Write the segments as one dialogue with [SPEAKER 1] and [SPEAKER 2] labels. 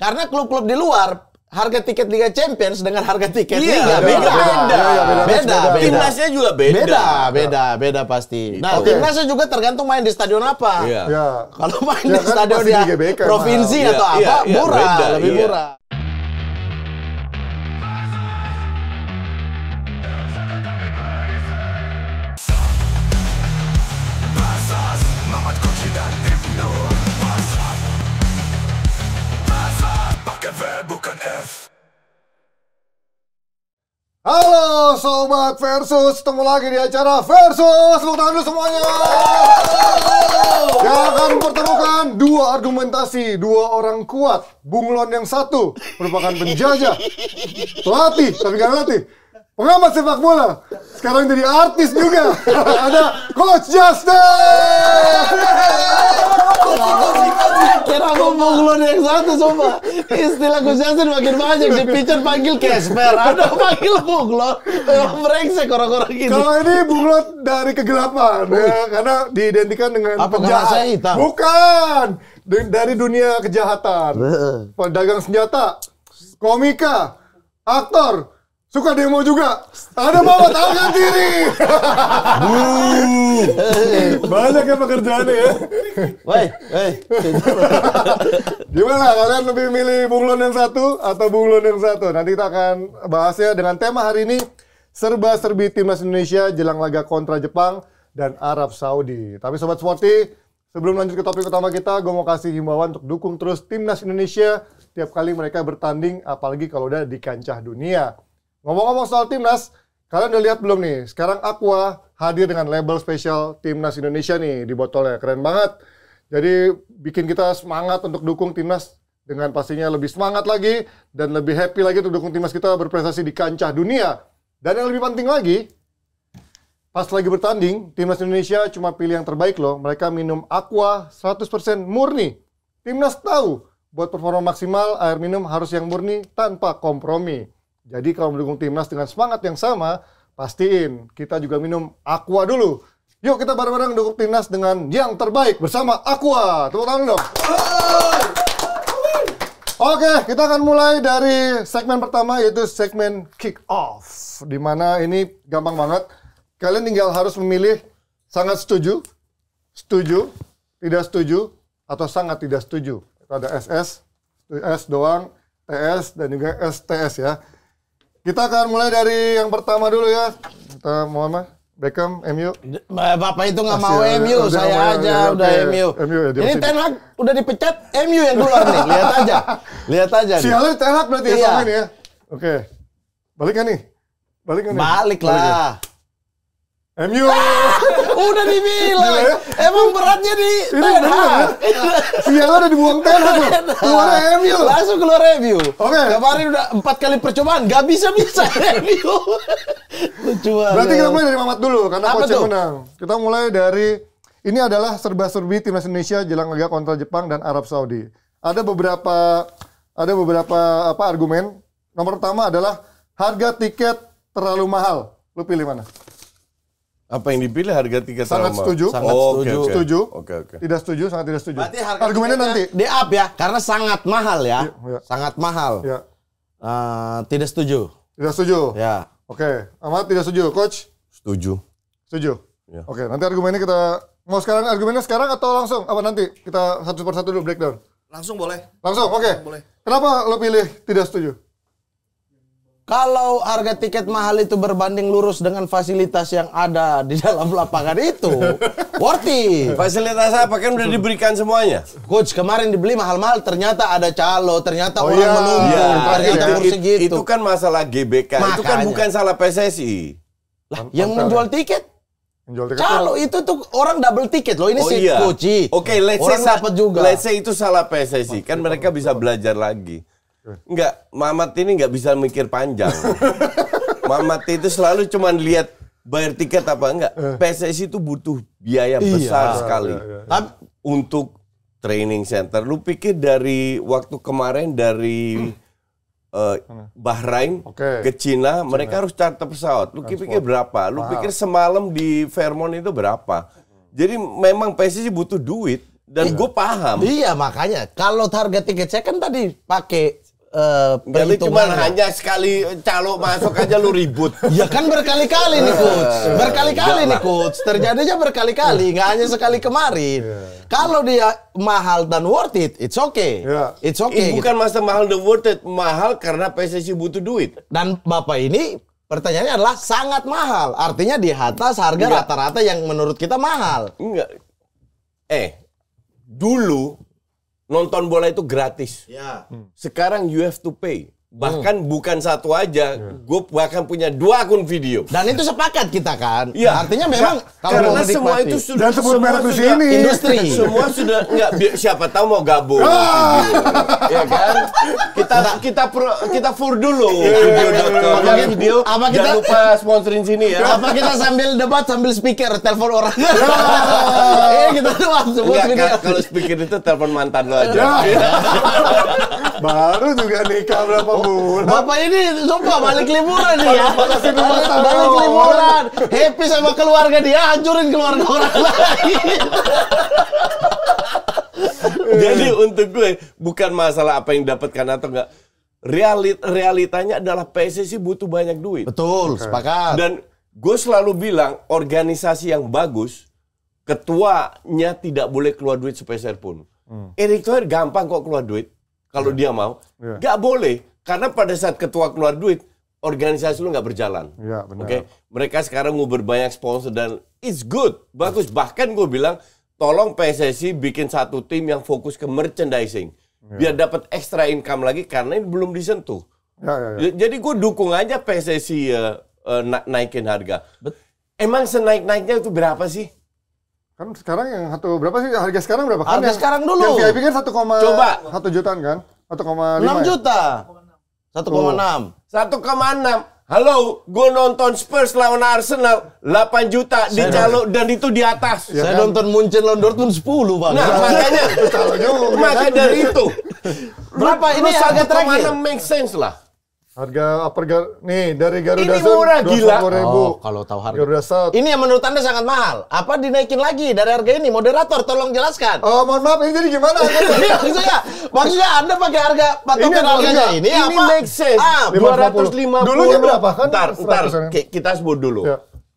[SPEAKER 1] Karena klub-klub di luar harga tiket Liga Champions dengan harga tiket
[SPEAKER 2] Liga
[SPEAKER 1] beda.
[SPEAKER 2] Timnasnya juga
[SPEAKER 1] Beda pasti. Nah, timnasnya juga tergantung main di stadion apa. Kalau main di stadion di GBK, provinsi atau apa, murah, lebih murah.
[SPEAKER 3] Halo Sobat Versus, ketemu lagi di acara Versus. Tepuk tangan dulu semuanya. Yang akan mempertemukan dua argumentasi, dua orang kuat. Bunglon yang satu merupakan penjajah, pelatih, tapi gak latih, pengamat sepak bola, sekarang jadi artis juga. Ada Coach Justin.
[SPEAKER 1] Kira aku bunglon yang satu, coba. Istilah Coach Justin makin banyak. Di picture panggil Casper, ada panggil bunglon. Memang brengsek orang-orang gini.
[SPEAKER 3] Kalau ini bunglon dari kegelapan, ya, karena diidentikan dengan penjahat.
[SPEAKER 1] Hitam?
[SPEAKER 3] Bukan, dari dunia kejahatan. Pedagang senjata, komika, aktor, suka demo juga. Ada bawa tangan diri. Banyak ya pekerjaannya ya.
[SPEAKER 1] Woi.
[SPEAKER 3] Gimana, kalian lebih milih bunglon yang satu atau bunglon yang satu? Nanti kita akan bahasnya dengan tema hari ini, serba-serbi timnas Indonesia jelang laga kontra Jepang dan Arab Saudi. Tapi Sobat Sporty, sebelum lanjut ke topik utama kita, gue mau kasih himbauan untuk dukung terus timnas Indonesia tiap kali mereka bertanding, apalagi kalau udah di kancah dunia. Ngomong-ngomong soal timnas, kalian udah lihat belum nih? Sekarang Aqua hadir dengan label spesial timnas Indonesia nih di botolnya. Keren banget. Jadi bikin kita semangat untuk dukung timnas dengan pastinya lebih semangat lagi dan lebih happy lagi untuk dukung timnas kita berprestasi di kancah dunia. Dan yang lebih penting lagi, pas lagi bertanding, timnas Indonesia cuma pilih yang terbaik loh. Mereka minum Aqua 100% murni. Timnas tahu, buat performa maksimal, air minum harus yang murni tanpa kompromi. Jadi kalau mendukung timnas dengan semangat yang sama, pastiin kita juga minum Aqua dulu. Yuk kita bareng-bareng dukung timnas dengan yang terbaik bersama Aqua. Tepuk tangan dong. Oke, kita akan mulai dari segmen pertama, yaitu segmen kick off. Dimana ini gampang banget. Kalian tinggal harus memilih sangat setuju, setuju, tidak setuju, atau sangat tidak setuju. Itu ada SS, S doang, TS, dan juga STS ya. Kita akan mulai dari yang pertama dulu ya. Kita mau apa? Beckham, MU.
[SPEAKER 1] Bapak itu nggak mau MU, saya aja udah MU. Ini Ten Hag udah dipecat, MU yang keluar nih. Lihat aja.
[SPEAKER 3] Sialnya Ten Hag berarti ya ini ya. Oke. Balik kan nih?
[SPEAKER 1] Balik lah.
[SPEAKER 3] MU.
[SPEAKER 1] Udah dibilang. Emang beratnya di Ten Hag.
[SPEAKER 3] Sialnya udah dibuang Ten Hag loh. Keluar MU.
[SPEAKER 1] Langsung keluar MU.
[SPEAKER 3] Oke.
[SPEAKER 1] Kemarin udah 4 kali percobaan, nggak bisa MU. Lucu banget.
[SPEAKER 3] Berarti kita mulai dari Mamat dulu karena coach yang menang. Kita mulai dari ini adalah serba-serbi timnas Indonesia jelang laga kontra Jepang dan Arab Saudi. Ada beberapa argumen. Nomor pertama adalah harga tiket terlalu mahal. Lu pilih mana?
[SPEAKER 2] Apa yang dipilih harga tiket
[SPEAKER 3] sangat setuju.
[SPEAKER 1] Sangat setuju.
[SPEAKER 3] Setuju.
[SPEAKER 2] Oke.
[SPEAKER 3] Tidak setuju, sangat tidak setuju.
[SPEAKER 1] Berarti harga
[SPEAKER 3] argumennya nanti
[SPEAKER 1] di up ya, karena sangat mahal ya.
[SPEAKER 3] Iya.
[SPEAKER 1] Sangat mahal.
[SPEAKER 3] Ya.
[SPEAKER 1] Tidak setuju.
[SPEAKER 3] Tidak setuju.
[SPEAKER 1] Ya.
[SPEAKER 3] Oke, Ahmad tidak setuju, coach?
[SPEAKER 2] Setuju.
[SPEAKER 3] Setuju.
[SPEAKER 2] Ya.
[SPEAKER 3] Oke, nanti argumennya kita mau sekarang argumennya sekarang atau langsung? Apa nanti kita satu persatu dulu breakdown?
[SPEAKER 4] Langsung boleh.
[SPEAKER 3] Langsung, oke.
[SPEAKER 4] Boleh.
[SPEAKER 3] Kenapa lo pilih tidak setuju?
[SPEAKER 1] Kalau harga tiket mahal itu berbanding lurus dengan fasilitas yang ada di dalam lapangan itu, worth it.
[SPEAKER 2] Fasilitas apa kan udah diberikan semuanya?
[SPEAKER 1] Coach, kemarin dibeli mahal-mahal, ternyata ada calo, ternyata orang menumpuk, ternyata kursi gitu.
[SPEAKER 2] Itu kan masalah GBK, itu kan bukan salah PSSI.
[SPEAKER 1] Lah, yang menjual tiket?
[SPEAKER 3] Menjual tiket
[SPEAKER 1] Calo itu tuh orang double tiket loh, ini sih
[SPEAKER 2] iya.
[SPEAKER 1] Coach.
[SPEAKER 2] Oke, let's say itu salah PSSI, kan mereka bisa belajar lagi. Enggak, Mamat ini nggak bisa mikir panjang. Mamat itu selalu cuman lihat bayar tiket apa enggak. PSSI itu butuh biaya besar sekali untuk training center. Lu pikir dari waktu kemarin dari Bahrain ke Cina, mereka harus charter pesawat. Lu pikir berapa? Lu pikir semalam di Fairmont itu berapa? Jadi memang PSSI butuh duit. Dan gue paham.
[SPEAKER 1] Iya, makanya kalau harga tiket saya kan tadi pakai
[SPEAKER 2] Jadi cuma hanya sekali calo masuk aja lu ribut.
[SPEAKER 1] Ya kan berkali-kali nih coach. Berkali-kali nih coach. Terjadinya berkali-kali, nggak hanya sekali kemarin. Kalau dia mahal dan worth it, it's okay. It's okay.
[SPEAKER 2] Bukan masa mahal dan worth it, mahal karena PSSI butuh duit.
[SPEAKER 1] Dan Bapak ini pertanyaannya adalah sangat mahal. Artinya di atas harga rata-rata yang menurut kita mahal.
[SPEAKER 2] Enggak. Dulu nonton bola itu gratis. Sekarang you have to pay. Bahkan bukan satu aja, gue bahkan punya 2 akun video.
[SPEAKER 1] Dan itu sepakat kita kan. Artinya memang
[SPEAKER 2] kalau karena semua itu sudah
[SPEAKER 1] industri.
[SPEAKER 2] Semua sudah siapa tahu mau gabung. Ya kan? Kita fur dulu video. Jangan lupa sponsorin sini ya.
[SPEAKER 1] Apa kita sambil debat sambil speaker telepon orang. Kita sebut video.
[SPEAKER 2] Kalau speaker itu telepon mantan lo aja.
[SPEAKER 3] Baru juga nikah berapa bulan.
[SPEAKER 1] Bapak ini sumpah balik liburan nih ya. Balik liburan. Happy sama keluarga dia, hancurin keluarga orang lain.
[SPEAKER 2] Jadi untuk gue bukan masalah apa yang dapatkan atau enggak. Realitanya adalah PSSI butuh banyak duit.
[SPEAKER 1] Betul, sepakat.
[SPEAKER 2] Dan gue selalu bilang organisasi yang bagus, ketuanya tidak boleh keluar duit sepeser pun. Erick Thohir gampang kok keluar duit. Kalau dia mau, nggak boleh. Karena pada saat ketua keluar duit, organisasi lu nggak berjalan. Oke, mereka sekarang nguber banyak sponsor dan it's good, bagus. Bahkan gue bilang, tolong PSSI bikin satu tim yang fokus ke merchandising, biar dapat extra income lagi karena ini belum disentuh. Jadi gue dukung aja PSSI naikin harga. Emang senaik-naiknya itu berapa sih?
[SPEAKER 3] Kan sekarang yang berapa sih harga sekarang berapa?
[SPEAKER 1] Harga sekarang dulu.
[SPEAKER 3] Yang VIP kan 1 jutaan kan?
[SPEAKER 1] 6
[SPEAKER 3] 1,5
[SPEAKER 1] juta. 1,6.
[SPEAKER 2] 1,6. Halo, gue nonton Spurs lawan Arsenal 8 juta di calo dan itu di atas.
[SPEAKER 1] Saya nonton Munchen lawan Dortmund 10, Bang.
[SPEAKER 2] Nah, makanya dari itu.
[SPEAKER 1] Berapa ini harga terakhir?
[SPEAKER 2] 1,6 make sense lah.
[SPEAKER 3] Harga nih dari Garuda
[SPEAKER 2] ini murah gila.
[SPEAKER 1] Kalau tahu harga.
[SPEAKER 3] Garuda South.
[SPEAKER 1] Ini yang menurut Anda sangat mahal. Apa dinaikin lagi dari harga ini? Moderator tolong jelaskan.
[SPEAKER 3] Mohon maaf ini jadi gimana?
[SPEAKER 1] maksudnya Anda pakai harga patokan harganya ini apa?
[SPEAKER 2] Ini make sense. 250.
[SPEAKER 3] Dulunya berapa kan?
[SPEAKER 2] Ntar kita sebut dulu.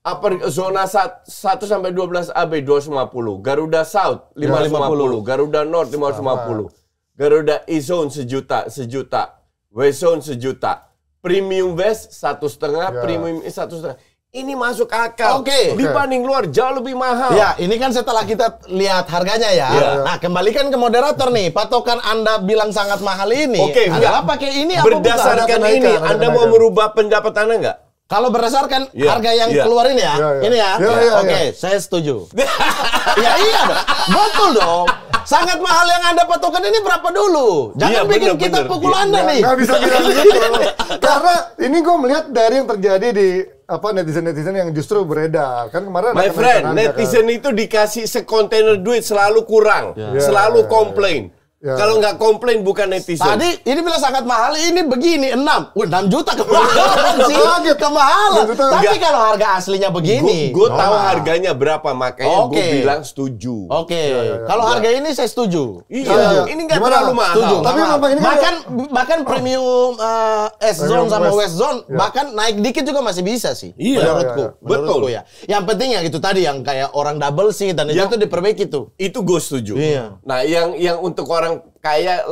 [SPEAKER 2] Upper zona 1 sampai 12 AB 250, Garuda South 550, Garuda North 550, Garuda East Zone sejuta. West Zone 1 juta, Premium West 1,5, Premium East 1,5. Ini masuk akal. Dibanding luar jauh lebih mahal.
[SPEAKER 1] Ya, ini kan setelah kita lihat harganya ya. Nah, kembalikan ke moderator nih. Patokan Anda bilang sangat mahal ini. Adalah pakai ini apa
[SPEAKER 2] berdasarkan ini, Anda mau merubah pendapat Anda nggak?
[SPEAKER 1] Kalau berdasarkan harga yang keluar ini ya, ini ya. Oke, saya setuju. Ya iya dong, betul dong. Sangat mahal yang Anda patokan ini berapa dulu? Jangan bikin kita pukul Anda nih.
[SPEAKER 3] Nggak bisa bilang gitu. Karena ini gue melihat dari yang terjadi di netizen yang justru beredar. Kan kemarin
[SPEAKER 2] my friend, netizen itu dikasih sekontainer duit selalu kurang, selalu komplain. Kalau nggak komplain bukan netizen.
[SPEAKER 1] Tadi ini bilang sangat mahal, ini begini 6 juta kemahalan sih. Kemahalan. Tapi kalau harga aslinya begini,
[SPEAKER 2] gue tahu harganya berapa, makanya gue bilang setuju.
[SPEAKER 1] Kalau harga ini saya setuju.
[SPEAKER 2] Iya. Ini nggak terlalu mahal.
[SPEAKER 1] Setuju. Tapi bahkan premium S Zone sama West Zone bahkan naik dikit juga masih bisa sih. Menurutku.
[SPEAKER 2] Betul
[SPEAKER 1] ya. Yang penting ya itu tadi yang kayak orang double seat dan itu diperbaiki tuh.
[SPEAKER 2] Itu gue setuju. Nah, yang untuk orang kayak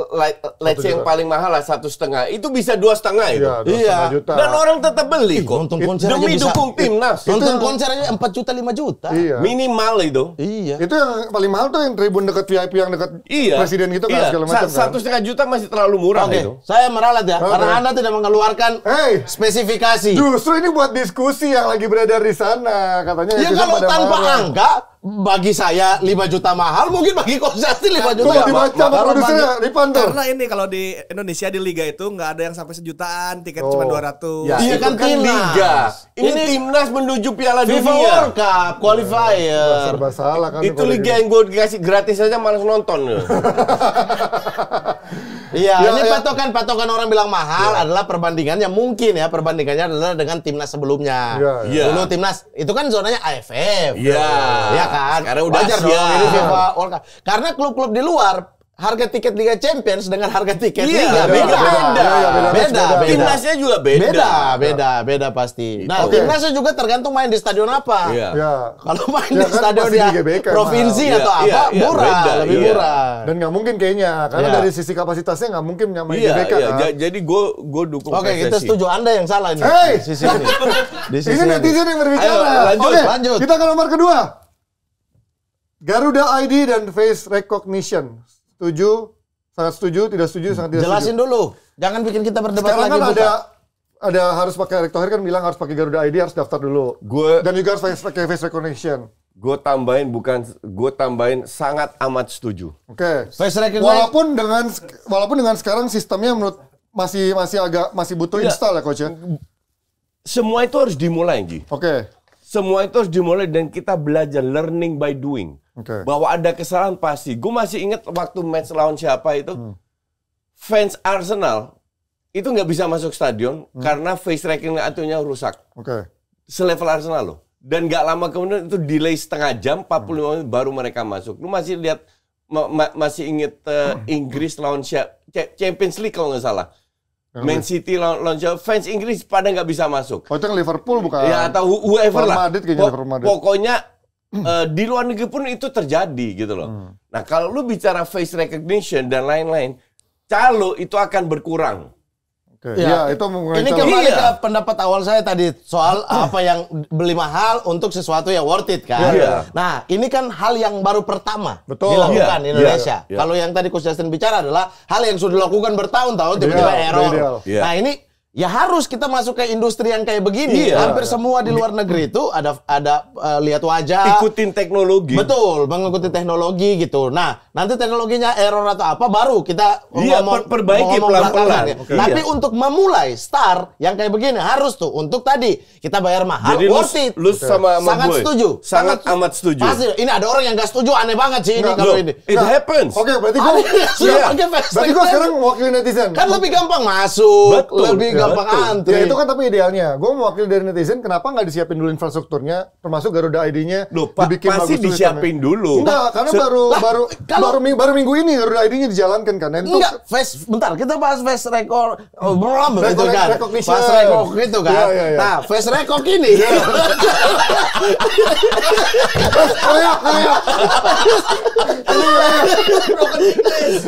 [SPEAKER 2] let's say yang paling mahal lah 1,5 itu bisa 2,5 itu.
[SPEAKER 3] Iya. Juta.
[SPEAKER 2] Dan orang tetap beli kok. Demi dukung timnas.
[SPEAKER 1] Nonton konser aja 4 juta 5 juta.
[SPEAKER 3] Iya.
[SPEAKER 2] Minimal itu.
[SPEAKER 1] Iya.
[SPEAKER 3] Itu yang paling mahal tuh yang tribun dekat VIP yang dekat presiden gitu kan segala macam.
[SPEAKER 2] 1,5 juta masih terlalu murah itu.
[SPEAKER 1] Saya meralat ya karena Anda tidak mengeluarkan spesifikasi.
[SPEAKER 3] Justru ini buat diskusi yang lagi beredar di sana katanya.
[SPEAKER 1] Ya kalau tanpa angka bagi saya 5 juta mahal, mungkin bagi Konstantin 5 juta.
[SPEAKER 3] Kok dibaca sama produsernya, Ripan tuh.
[SPEAKER 4] Karena ini kalau di Indonesia di liga itu nggak ada yang sampai sejutaan, tiket cuma 200.
[SPEAKER 2] Ya, iya kan liga. Ini timnas menuju Piala Dunia.
[SPEAKER 1] FIFA World Cup qualifier.
[SPEAKER 3] Serba salah kan.
[SPEAKER 2] Itu liga yang gue dikasih gratis aja malas nonton.
[SPEAKER 1] Iya, ini patokan orang bilang mahal adalah perbandingannya mungkin ya, perbandingannya adalah dengan timnas sebelumnya. Dulu timnas itu kan zonanya AFF. Iya kan?
[SPEAKER 2] Sekarang udah
[SPEAKER 1] wajar dong ini FIFA World Cup. Karena klub-klub di luar harga tiket Liga Champions dengan harga tiket Liga beda.
[SPEAKER 2] Timnasnya juga
[SPEAKER 1] beda pasti. Nah, timnasnya juga tergantung main di stadion apa. Kalau main di stadion di provinsi atau apa, lebih murah.
[SPEAKER 3] Dan nggak mungkin kayaknya, karena dari sisi kapasitasnya nggak mungkin nyamain GBK.
[SPEAKER 2] Jadi gue dukung
[SPEAKER 1] Oke, kita setuju. Anda yang salah ini.
[SPEAKER 3] Hey!
[SPEAKER 1] Di sisi ini.
[SPEAKER 3] Ini netizen yang berbicara.
[SPEAKER 1] Lanjut.
[SPEAKER 3] Kita ke nomor kedua. Garuda ID dan face recognition. Setuju, sangat setuju, tidak setuju, sangat tidak setuju.
[SPEAKER 1] Jelasin dulu. Jangan bikin kita berdebat
[SPEAKER 3] sekarang
[SPEAKER 1] lagi.
[SPEAKER 3] Kan ada harus pakai Erick Thohir kan bilang harus pakai Garuda ID, harus daftar dulu. Dan juga harus pakai face recognition.
[SPEAKER 2] Gue tambahin sangat amat setuju.
[SPEAKER 3] Oke.
[SPEAKER 1] Face recognition.
[SPEAKER 3] Walaupun dengan sekarang sistemnya menurut masih butuh install ya coach ya.
[SPEAKER 2] Semua itu harus dimulai, Ji.
[SPEAKER 3] Oke.
[SPEAKER 2] Semua itu harus dimulai dan kita belajar learning by doing. Bahwa ada kesalahan pasti. Gue masih ingat waktu match lawan siapa itu, fans Arsenal itu nggak bisa masuk stadion karena face recognition-nya rusak. Selevel Arsenal loh. Dan nggak lama kemudian itu delay setengah jam, 45 menit baru mereka masuk. Lu masih lihat, masih inget Inggris lawan Champions League kalau nggak salah. Man City lawan fans Inggris pada nggak bisa masuk.
[SPEAKER 3] Oh itu yang Liverpool bukan?
[SPEAKER 2] Ya atau whoever lah.
[SPEAKER 3] Madrid.
[SPEAKER 2] Pokoknya di luar negeri pun itu terjadi gitu loh. Nah kalau lu bicara face recognition dan lain-lain, calo itu akan berkurang.
[SPEAKER 3] Itu
[SPEAKER 1] ini kembali ke pendapat awal saya tadi soal apa yang beli mahal untuk sesuatu yang worth it kan. Nah ini kan hal yang baru pertama dilakukan di Indonesia. Kalau yang tadi Coach Justin bicara adalah hal yang sudah dilakukan bertahun-tahun tiba-tiba error. Nah ini ya harus kita masuk ke industri yang kayak begini. Hampir semua di luar negeri itu ada lihat wajah.
[SPEAKER 2] Ikutin teknologi.
[SPEAKER 1] Betul, mengikuti teknologi gitu. Nah, nanti teknologinya error atau apa baru kita
[SPEAKER 2] perbaiki pelan-pelan.
[SPEAKER 1] Tapi untuk memulai start yang kayak begini harus tuh untuk tadi kita bayar mahal.
[SPEAKER 2] Jadi
[SPEAKER 1] worth it.
[SPEAKER 2] Lu sama
[SPEAKER 1] sangat
[SPEAKER 2] gue.
[SPEAKER 1] Setuju.
[SPEAKER 2] Sangat amat setuju.
[SPEAKER 1] Pasti. Ini ada orang yang gak setuju, aneh banget sih ini kalau ini.
[SPEAKER 2] It happens.
[SPEAKER 3] Oke, berarti gue sekarang mewakili netizen.
[SPEAKER 1] Kan lebih gampang masuk. Lebih gampang antri.
[SPEAKER 3] Ya itu kan tapi idealnya. Gue mewakili dari netizen, kenapa nggak disiapin dulu infrastrukturnya, termasuk Garuda ID-nya dibikin
[SPEAKER 2] pasti
[SPEAKER 3] bagus
[SPEAKER 2] disiapin dulu.
[SPEAKER 3] Enggak, karena baru minggu ini Garuda ID-nya dijalankan kan.
[SPEAKER 1] Enggak, bentar, kita bahas face record gitu kan.
[SPEAKER 3] Recognition.
[SPEAKER 1] Face record gitu kan. Nah, face record ini.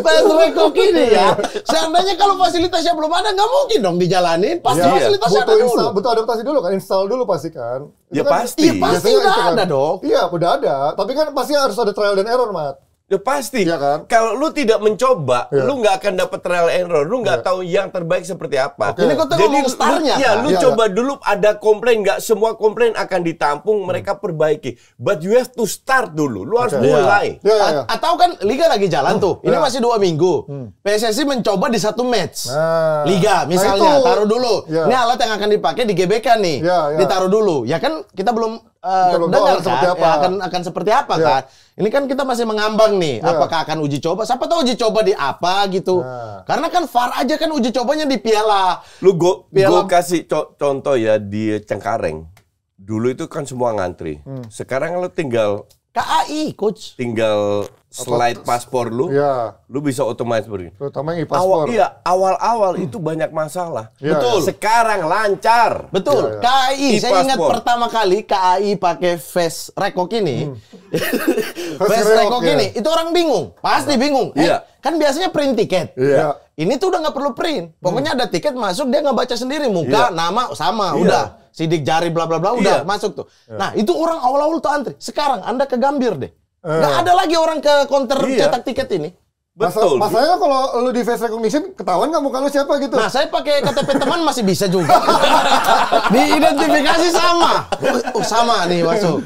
[SPEAKER 1] Face record ini ya. Seandainya kalau fasilitasnya belum ada, nggak mungkin dong dijalanin. Pasti fasilitasnya ada dulu.
[SPEAKER 3] Butuh adaptasi dulu kan, install dulu pasti kan.
[SPEAKER 2] Ya pasti.
[SPEAKER 1] Iya pasti udah ada dong.
[SPEAKER 3] Iya udah ada. Tapi kan pasti harus ada trial dan error, Mat.
[SPEAKER 2] Ya pasti.
[SPEAKER 3] Ya kan?
[SPEAKER 2] Kalau lu tidak mencoba, lu nggak akan dapat trial error. Lu nggak tahu yang terbaik seperti apa.
[SPEAKER 1] Ini kok ngomong startnya.
[SPEAKER 2] Lu coba dulu ada komplain, nggak semua komplain akan ditampung, mereka perbaiki. But you have to start dulu. Lu harus mulai.
[SPEAKER 1] Atau kan Liga lagi jalan tuh. Ini masih 2 minggu. PSSI mencoba di 1 match. Liga misalnya, taruh dulu. Ini alat yang akan dipakai di GBK nih. Ditaruh dulu. Ya kan kita belum dengar kan akan seperti apa kan. Ini kan kita masih mengambang nih, apakah akan uji coba? Siapa tahu uji coba di apa gitu. Karena kan VAR aja kan uji cobanya di piala.
[SPEAKER 2] Lu gue kasih contoh ya di Cengkareng. Dulu itu kan semua ngantri. Sekarang lu tinggal
[SPEAKER 1] KAI, coach.
[SPEAKER 2] Tinggal slide paspor lu, lu bisa otomatis pergi.
[SPEAKER 3] Terutama yang e-paspor.
[SPEAKER 2] Awal-awal itu banyak masalah.
[SPEAKER 1] Betul.
[SPEAKER 2] Sekarang lancar.
[SPEAKER 1] Betul. KAI, saya ingat pertama kali KAI pakai face record ini. Face record ini, itu orang bingung. Pasti bingung. Kan biasanya print tiket. Ini tuh udah nggak perlu print. Pokoknya ada tiket masuk, dia nggak baca sendiri muka, nama sama, udah. Sidik jari bla bla bla udah masuk tuh. Nah, itu orang awal-awal tuh antri. Sekarang Anda ke Gambir deh. Nggak ada lagi orang ke counter cetak tiket ini.
[SPEAKER 2] Betul.
[SPEAKER 3] Masalahnya kalau lu di face recognition ketahuan nggak muka lu siapa gitu.
[SPEAKER 1] Nah, saya pakai KTP teman masih bisa juga. Diidentifikasi sama. Sama nih masuk.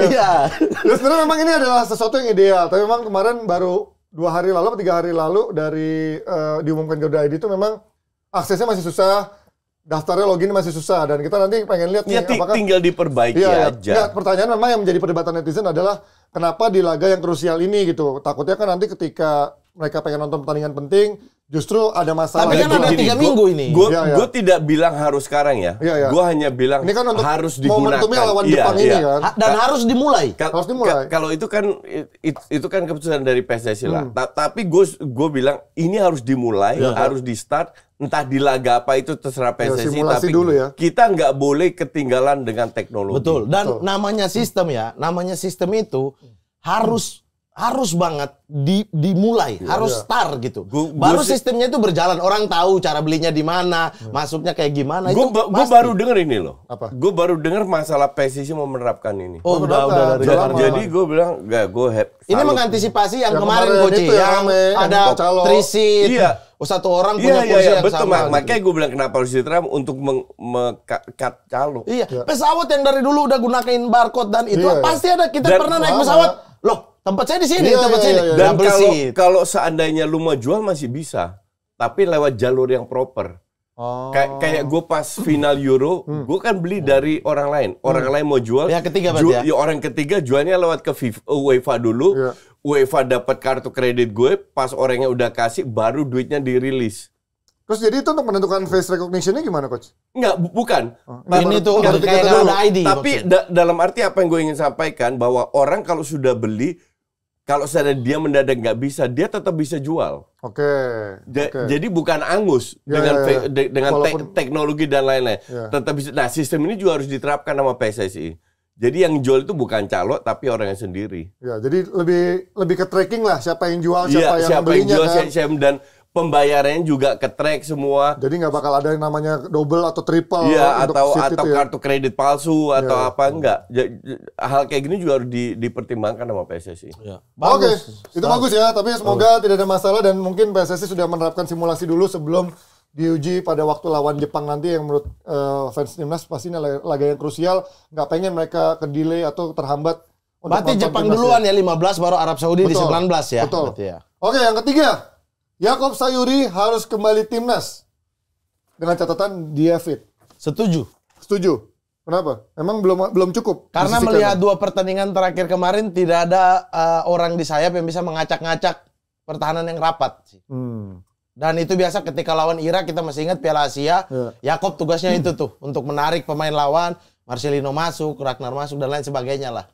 [SPEAKER 1] Iya.
[SPEAKER 3] Terus sebenarnya memang ini adalah sesuatu yang ideal. Tapi memang kemarin baru 2 hari lalu atau 3 hari lalu dari diumumkan Garuda ID itu memang aksesnya masih susah. Daftarnya login masih susah dan kita nanti pengen lihat nih apakah
[SPEAKER 2] tinggal diperbaiki aja.
[SPEAKER 3] Pertanyaan memang yang menjadi perdebatan netizen adalah kenapa di laga yang krusial ini gitu. Takutnya kan nanti ketika mereka pengen nonton pertandingan penting, justru ada masalah.
[SPEAKER 1] Tapi kan ada 3 minggu ini.
[SPEAKER 2] Gue tidak bilang harus sekarang ya. Gue hanya bilang ini kan harus digunakan.
[SPEAKER 3] Momentumnya lawan Jepang ini kan.
[SPEAKER 1] Dan harus dimulai.
[SPEAKER 3] Harus dimulai.
[SPEAKER 2] Kalau itu kan keputusan dari PSSI lah. Tapi gue bilang ini harus dimulai, harus di start. Entah di laga apa itu terserah PSSI. Tapi
[SPEAKER 3] dulu ya.
[SPEAKER 2] Kita nggak boleh ketinggalan dengan teknologi.
[SPEAKER 1] Betul. Dan namanya sistem ya. Namanya sistem itu harus banget dimulai, harus start gitu. Baru sistemnya itu berjalan, orang tahu cara belinya di mana, masuknya kayak gimana.
[SPEAKER 2] Gue baru denger ini loh. Gue baru denger masalah PSSI mau menerapkan ini.
[SPEAKER 1] Oh, udah dari
[SPEAKER 2] jadi gue bilang,
[SPEAKER 1] ini mengantisipasi yang kemarin Coach, yang ada trisit.
[SPEAKER 2] Iya.
[SPEAKER 1] Satu orang punya kursi yang
[SPEAKER 2] betul,
[SPEAKER 1] sama.
[SPEAKER 2] Makanya gue bilang kenapa harus diterapkan untuk meng-cut calo.
[SPEAKER 1] Iya. Pesawat yang dari dulu udah gunain barcode dan itu pasti ada. Kita pernah naik pesawat, loh tempat saya di sini, tempat sini.
[SPEAKER 2] Dan kalau seandainya lu mau jual masih bisa, tapi lewat jalur yang proper. Kayak gue pas final Euro, gue kan beli dari orang lain. Orang lain mau jual.
[SPEAKER 1] Yang ketiga berarti ya?
[SPEAKER 2] Orang ketiga jualnya lewat ke UEFA dulu. UEFA dapat kartu kredit gue, pas orangnya udah kasih, baru duitnya dirilis.
[SPEAKER 3] Terus jadi itu untuk menentukan face recognition-nya gimana, Coach?
[SPEAKER 2] Enggak, bukan.
[SPEAKER 1] Ini tuh kayak ada ID.
[SPEAKER 2] Tapi dalam arti apa yang gue ingin sampaikan, bahwa orang kalau sudah beli, kalau seandainya dia mendadak nggak bisa, dia tetap bisa jual.
[SPEAKER 3] Oke.
[SPEAKER 2] Jadi bukan angus dengan teknologi dan lain-lain. Tetap bisa. Nah, sistem ini juga harus diterapkan sama PSSI. Jadi yang jual itu bukan calo, tapi orangnya sendiri.
[SPEAKER 3] Ya, jadi lebih ke tracking lah, siapa yang jual, siapa yang belinya kan.
[SPEAKER 2] Dan pembayarannya juga ke track semua.
[SPEAKER 3] Jadi nggak bakal ada yang namanya double atau triple.
[SPEAKER 2] Iya, atau kartu kredit palsu atau apa enggak. Hal kayak gini juga harus dipertimbangkan sama PSSI.
[SPEAKER 1] Ya.
[SPEAKER 3] Oke, itu bagus ya. Tapi semoga tidak ada masalah dan mungkin PSSI sudah menerapkan simulasi dulu sebelum diuji pada waktu lawan Jepang nanti, yang menurut fans timnas pasti ini laga yang krusial. Nggak pengen mereka ke delay atau terhambat.
[SPEAKER 1] Berarti Jepang duluan ya 15, baru Arab Saudi di 19 ya.
[SPEAKER 3] Betul. Ya. Oke, yang ketiga, Yakob Sayuri harus kembali timnas dengan catatan dia fit.
[SPEAKER 1] Setuju.
[SPEAKER 3] Kenapa? Emang belum cukup?
[SPEAKER 1] Karena melihat 2 pertandingan terakhir kemarin tidak ada orang di sayap yang bisa mengacak-ngacak pertahanan yang rapat. Dan itu biasa ketika lawan Irak, kita masih ingat Piala Asia, Yakob tugasnya itu tuh untuk menarik pemain lawan, Marcelino masuk, Ragnar masuk dan lain sebagainya lah.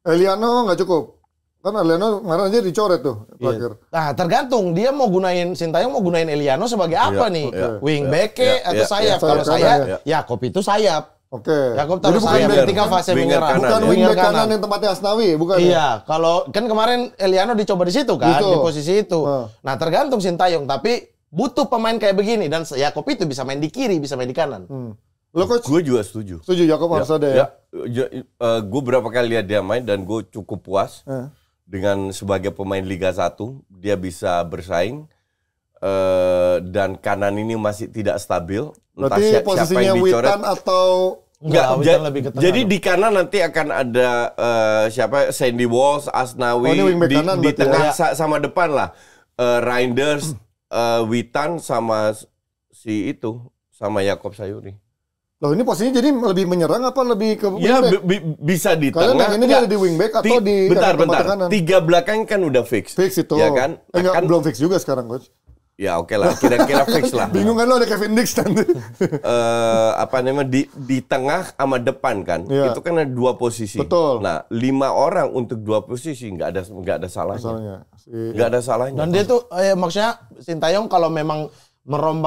[SPEAKER 3] Eliano nggak cukup. Kan Eliano kemarin aja dicoret tuh terakhir.
[SPEAKER 1] Nah, tergantung dia mau gunain Sintayong, mau gunain Eliano sebagai apa nih? Wingback atau sayap? Kalau saya, Yakob itu sayap.
[SPEAKER 3] Oke.
[SPEAKER 1] Yakob taruh sayap ketika fase menyerang.
[SPEAKER 3] Bukan wingback kanan yang tempatnya Asnawi, bukan?
[SPEAKER 1] Iya, kalau kan kemarin Eliano dicoba di situ kan, di posisi itu. Nah, tergantung Sintayong, tapi butuh pemain kayak begini dan Yakob itu bisa main di kiri, bisa main di kanan.
[SPEAKER 3] Lo Coach?
[SPEAKER 2] Gue juga setuju.
[SPEAKER 3] Setuju Yakob harus ada ya.
[SPEAKER 2] Gue berapa kali lihat dia main dan gue cukup puas dengan sebagai pemain Liga 1, dia bisa bersaing. Dan kanan ini masih tidak stabil.
[SPEAKER 3] Berarti posisinya Witan atau
[SPEAKER 2] enggak? Jadi di kanan nanti akan ada Sandy Walsh, Asnawi di tengah sama depan lah. Reinders, Witan sama sama Yakob Sayuri.
[SPEAKER 3] Loh, ini posisinya jadi lebih menyerang apa lebih ke
[SPEAKER 2] wingback? Ya bisa di tengah.
[SPEAKER 3] Kalian ini dia ada di wingback atau di
[SPEAKER 2] bentar. Kanan? 3 belakang kan udah fix.
[SPEAKER 3] Fix itu.
[SPEAKER 2] Ya kan?
[SPEAKER 3] Belum fix juga sekarang, Coach.
[SPEAKER 2] Ya oke lah, kira-kira fix lah.
[SPEAKER 3] Bingung kan lo ada Kevin Dix nanti.
[SPEAKER 2] Di tengah sama depan kan, itu kan ada 2 posisi.
[SPEAKER 3] Betul.
[SPEAKER 2] Nah, 5 orang untuk 2 posisi nggak ada salahnya. Nggak ada salahnya.
[SPEAKER 1] Dan dia tuh maksudnya Sintayong kalau memang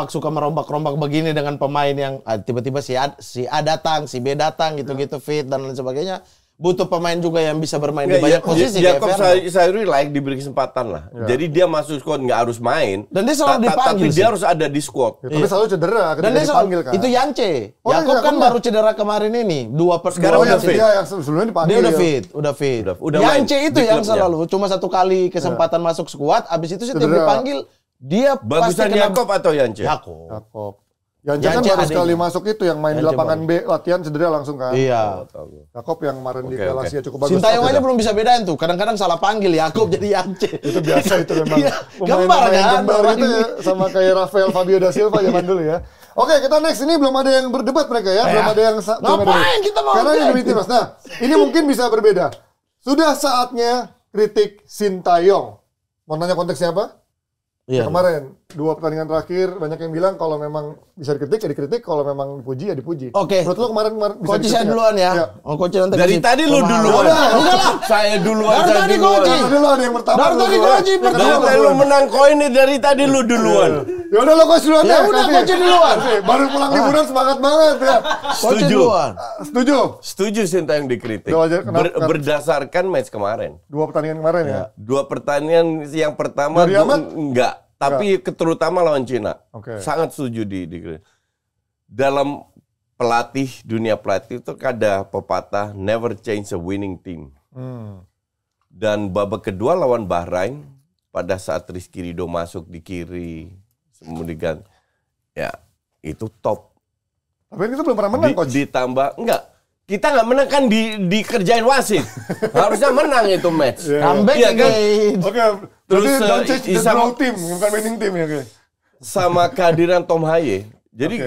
[SPEAKER 1] suka merombak begini dengan pemain yang tiba-tiba si A datang, si B datang gitu-gitu fit dan lain sebagainya. Butuh pemain juga yang bisa bermain di banyak posisi.
[SPEAKER 2] Yakob Sayuri diberi kesempatan lah. Jadi dia masuk squad nggak harus main.
[SPEAKER 1] Dan dia selalu dipanggil.
[SPEAKER 2] Tapi dia harus ada di squad.
[SPEAKER 3] Tapi selalu cedera ketika dipanggil kan.
[SPEAKER 1] Itu Yance. Yakob kan baru cedera kemarin ini.
[SPEAKER 2] Sekarang udah fit.
[SPEAKER 3] Dia yang sebelumnya dipanggil.
[SPEAKER 1] Dia udah fit. Yance itu yang selalu cuma 1 kali kesempatan masuk squad. Abis itu setiap dipanggil dia
[SPEAKER 2] bagusan
[SPEAKER 1] pasti
[SPEAKER 2] Yakob atau Yance?
[SPEAKER 3] Yakob. Yance kan baru sekali masuk itu yang main di lapangan B, latihan cedera langsung kan.
[SPEAKER 1] Iya.
[SPEAKER 3] Yakob yang kemarin di Piala Asia cukup bagus.
[SPEAKER 1] Sintayong aja belum bisa bedain tuh. Kadang-kadang salah panggil Yakob jadi Yance.
[SPEAKER 3] Itu biasa itu memang.
[SPEAKER 1] Gembar kan?
[SPEAKER 3] Gembar itu ya, sama kayak Rafael Fabio da Silva zaman dulu ya. Oke, kita next. Ini belum ada yang berdebat mereka ya. Belum ada yang
[SPEAKER 1] ngapain kita mau?
[SPEAKER 3] Karena ini demi timnas. Nah, ini mungkin bisa berbeda. Sudah saatnya kritik Sintayong. Mau nanya konteksnya apa? Ya, kemarin 2 pertandingan terakhir banyak yang bilang kalau memang bisa dikritik ya dikritik, kalau memang dipuji ya dipuji.
[SPEAKER 1] Oke.
[SPEAKER 3] Menurut lo kemarin bisa
[SPEAKER 1] Coach saya duluan ya. Oh, Coach nanti
[SPEAKER 2] dari tadi lu duluan.
[SPEAKER 1] Enggak lah.
[SPEAKER 2] Saya duluan.
[SPEAKER 1] Dari tadi Coach.
[SPEAKER 3] Tadi lo ada yang pertama.
[SPEAKER 1] Dari tadi Coach pertama.
[SPEAKER 2] Dari tadi lu menang koin nih, dari tadi lu duluan.
[SPEAKER 3] Ya udah lo Coach duluan.
[SPEAKER 1] Ya udah Coach duluan.
[SPEAKER 3] Baru pulang liburan semangat banget ya.
[SPEAKER 2] Setuju.
[SPEAKER 3] Setuju.
[SPEAKER 2] Setuju Sintayong dikritik. Berdasarkan match kemarin.
[SPEAKER 3] 2 pertandingan kemarin ya.
[SPEAKER 2] 2 pertandingan yang pertama enggak. Tapi terutama lawan Cina, sangat setuju di dalam dunia pelatih itu ada pepatah never change a winning team. Dan babak kedua lawan Bahrain, pada saat Rizky Ridho masuk di kiri, kemudian ya itu top.
[SPEAKER 3] Tapi itu belum pernah menang, Coach.
[SPEAKER 2] Ditambah enggak. Kita nggak menang kan dikerjain wasit. Harusnya menang itu match.
[SPEAKER 1] Comeback
[SPEAKER 2] ya kan?
[SPEAKER 3] Oke. Terus sama tim, bukan winning team ya kayak.
[SPEAKER 2] Sama kehadiran Tom Haye. Jadi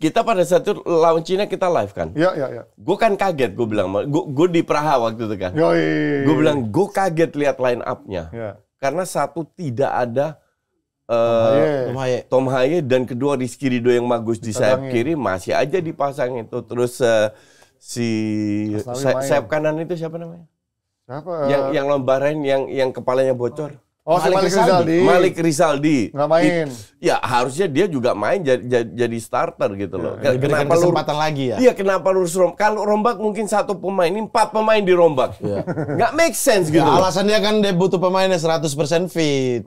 [SPEAKER 2] kita pada saat itu lawan Cina kita live kan.
[SPEAKER 3] Iya.
[SPEAKER 2] Gue kan kaget, gue bilang, gue di Praha waktu itu kan. Gue bilang gue kaget lihat line up-nya. Karena satu tidak ada Tom Haye dan kedua Rizky Ridho yang bagus di sayap kiri masih aja dipasang itu. Terus sayap kanan itu siapa namanya?
[SPEAKER 3] Siapa?
[SPEAKER 2] Yang lawan Bahrain yang kepalanya bocor.
[SPEAKER 3] Oh,
[SPEAKER 2] Malik Rizaldi.
[SPEAKER 3] Nggak main.
[SPEAKER 2] Ya harusnya dia juga main jadi starter gitu loh.
[SPEAKER 1] Diberikan kesempatan lagi ya.
[SPEAKER 2] Iya, kenapa lu kalau rombak mungkin 1 pemain, ini 4 pemain dirombak. Nggak make sense gitu.
[SPEAKER 1] Alasannya kan dia butuh pemainnya 100% fit.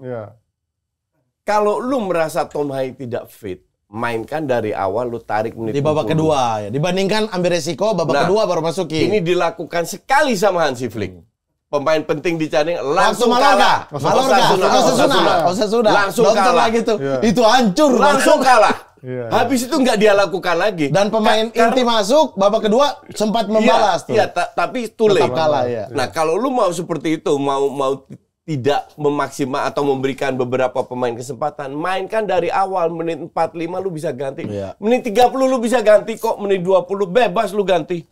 [SPEAKER 2] Kalau lu merasa Tom Haye tidak fit, mainkan dari awal, lu tarik menit
[SPEAKER 1] di babak kedua ya. Dibandingkan ambil resiko babak kedua baru masukin.
[SPEAKER 2] Ini dilakukan sekali sama Hansi Flick. Pemain penting dicari langsung kalah.
[SPEAKER 1] Osasuna.
[SPEAKER 2] Langsung kalah
[SPEAKER 1] gitu. Itu hancur.
[SPEAKER 2] Langsung kalah. Habis itu nggak dia lakukan lagi.
[SPEAKER 1] Dan pemain inti masuk babak kedua sempat membalas tuh.
[SPEAKER 2] Iya, tapi too late.
[SPEAKER 1] Kalah ya.
[SPEAKER 2] Nah, kalau lu mau seperti itu, mau tidak memaksimal atau memberikan beberapa pemain kesempatan, mainkan dari awal. Menit 45 lu bisa ganti. Menit 30 lu bisa ganti kok. Menit 20 bebas lu ganti.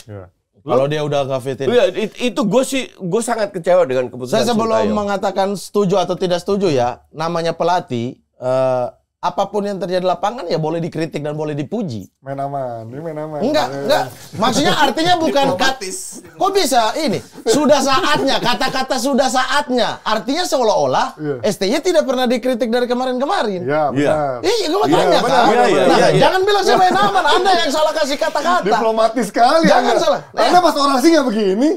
[SPEAKER 1] Kalau dia udah nggak fitin.
[SPEAKER 2] Iya, itu gue sangat kecewa dengan keputusan.
[SPEAKER 1] Saya sebelum mengatakan setuju atau tidak setuju ya, namanya pelatih, apapun yang terjadi di lapangan ya boleh dikritik dan boleh dipuji.
[SPEAKER 3] Main aman.
[SPEAKER 1] Enggak. Maksudnya artinya bukan kok bisa ini? Sudah saatnya, kata-kata sudah saatnya. Artinya seolah-olah STY tidak pernah dikritik dari kemarin-kemarin.
[SPEAKER 3] Iya, benar.
[SPEAKER 1] Iya, makanya kan. Jangan bilang saya main aman, Anda yang salah kasih kata-kata.
[SPEAKER 3] Diplomatis sekali.
[SPEAKER 1] Jangan salah.
[SPEAKER 3] Anda pas orasi nggak begini.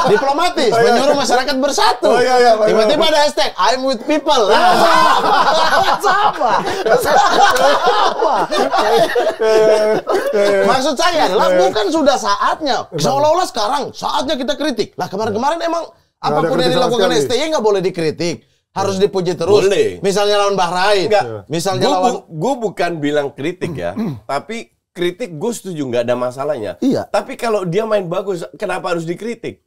[SPEAKER 1] Diplomatis, menyuruh masyarakat bersatu. Tiba-tiba ada hashtag I'm with people. Sama. Maksud saya adalah bukan sudah saatnya. Seolah-olah sekarang saatnya kita kritik. Lah kemarin-kemarin emang apapun yang dilakukan STY nggak boleh dikritik. Harus dipuji terus.
[SPEAKER 2] Boleh.
[SPEAKER 1] Misalnya lawan Bahrain. Misalnya lawan.
[SPEAKER 2] Gue bukan bilang kritik ya. Tapi kritik gue setuju, nggak ada masalahnya.
[SPEAKER 1] Iya.
[SPEAKER 2] Tapi kalau dia main bagus, kenapa harus dikritik?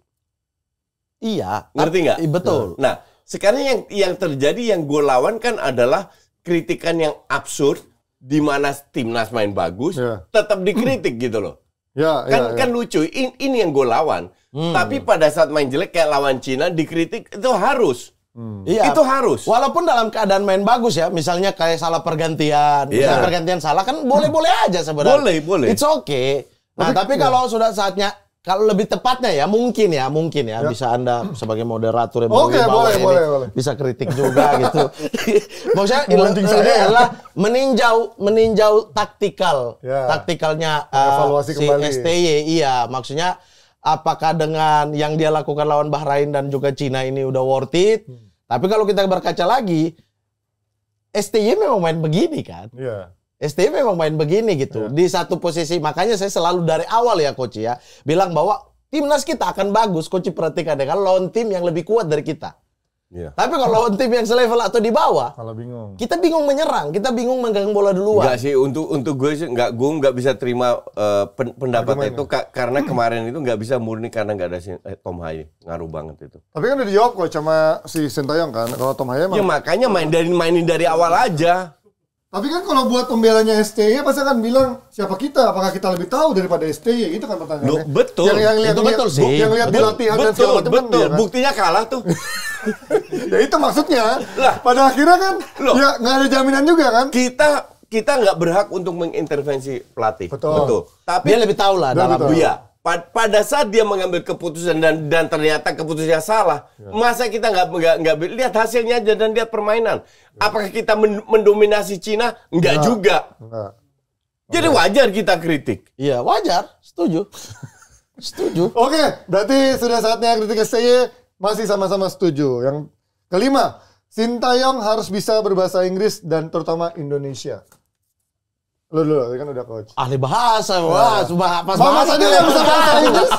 [SPEAKER 1] Iya.
[SPEAKER 2] Ngerti nggak?
[SPEAKER 1] Betul.
[SPEAKER 2] Nah, sekarang yang terjadi yang gue lawan kan adalah kritikan yang absurd, di mana timnas main bagus, tetap dikritik gitu loh. Kan lucu. Ini yang gue lawan. Tapi pada saat main jelek kayak lawan Cina, dikritik itu harus.
[SPEAKER 1] Iya.
[SPEAKER 2] Itu harus.
[SPEAKER 1] Walaupun dalam keadaan main bagus ya, misalnya kayak salah pergantian, misalnya pergantian salah kan boleh-boleh aja sebenarnya.
[SPEAKER 2] Boleh.
[SPEAKER 1] It's okay. Nah, tapi kalau sudah saatnya, kalau lebih tepatnya ya mungkin ya bisa Anda sebagai moderator yang
[SPEAKER 3] boleh.
[SPEAKER 1] bisa kritik juga gitu. Maksudnya ini adalah meninjau taktikalnya
[SPEAKER 3] evaluasi
[SPEAKER 1] si
[SPEAKER 3] kembali.
[SPEAKER 1] STY. Iya, maksudnya apakah dengan yang dia lakukan lawan Bahrain dan juga Cina ini udah worth it? Tapi kalau kita berkaca lagi, STY memang main begini kan? STY memang main begini gitu. Di satu posisi, makanya saya selalu dari awal ya Coach ya, bilang bahwa timnas kita akan bagus, Coach perhatikan deh, kalau lawan tim yang lebih kuat dari kita. Tapi kalau lawan tim yang selevel atau di bawah,
[SPEAKER 3] kalau bingung.
[SPEAKER 1] Kita bingung menyerang, kita bingung megang bola duluan.
[SPEAKER 2] Enggak sih, untuk gue sih gue nggak bisa terima pendapat itu karena kemarin itu nggak bisa murni karena nggak ada Tom Haye, ngaruh banget itu.
[SPEAKER 3] Tapi kan udah dijawab kok sama si Sintayong kan, kalau Tom Haye
[SPEAKER 2] ya makanya mainin dari awal aja.
[SPEAKER 3] Tapi kan kalau buat pembelanya STY pasti akan bilang siapa kita? Apakah kita lebih tahu daripada STY? Itu kan pertanyaannya.
[SPEAKER 2] Betul.
[SPEAKER 3] Yang lihat
[SPEAKER 1] betul sih.
[SPEAKER 3] Yang lihat di latihan dan segala macam.
[SPEAKER 2] Betul. Buktinya kalah tuh.
[SPEAKER 3] Ya itu maksudnya. Pada akhirnya kan ya nggak ada jaminan juga kan.
[SPEAKER 2] Kita nggak berhak untuk mengintervensi pelatih.
[SPEAKER 3] Betul.
[SPEAKER 1] Tapi dia lebih tahu lah dalam
[SPEAKER 2] dia. Pada saat dia mengambil keputusan dan ternyata keputusannya salah, masa kita nggak lihat hasilnya aja dan lihat permainan? Apakah kita mendominasi Cina? Enggak juga. Jadi wajar kita kritik.
[SPEAKER 1] Iya wajar, setuju.
[SPEAKER 3] Oke, berarti sudah saatnya kritik STY masih sama-sama setuju. Yang kelima, Sintayong harus bisa berbahasa Inggris dan terutama Indonesia. Lu kan udah coach.
[SPEAKER 1] Ahli bahasa, wah, pas
[SPEAKER 3] bahasa dia bisa bahasa Inggris.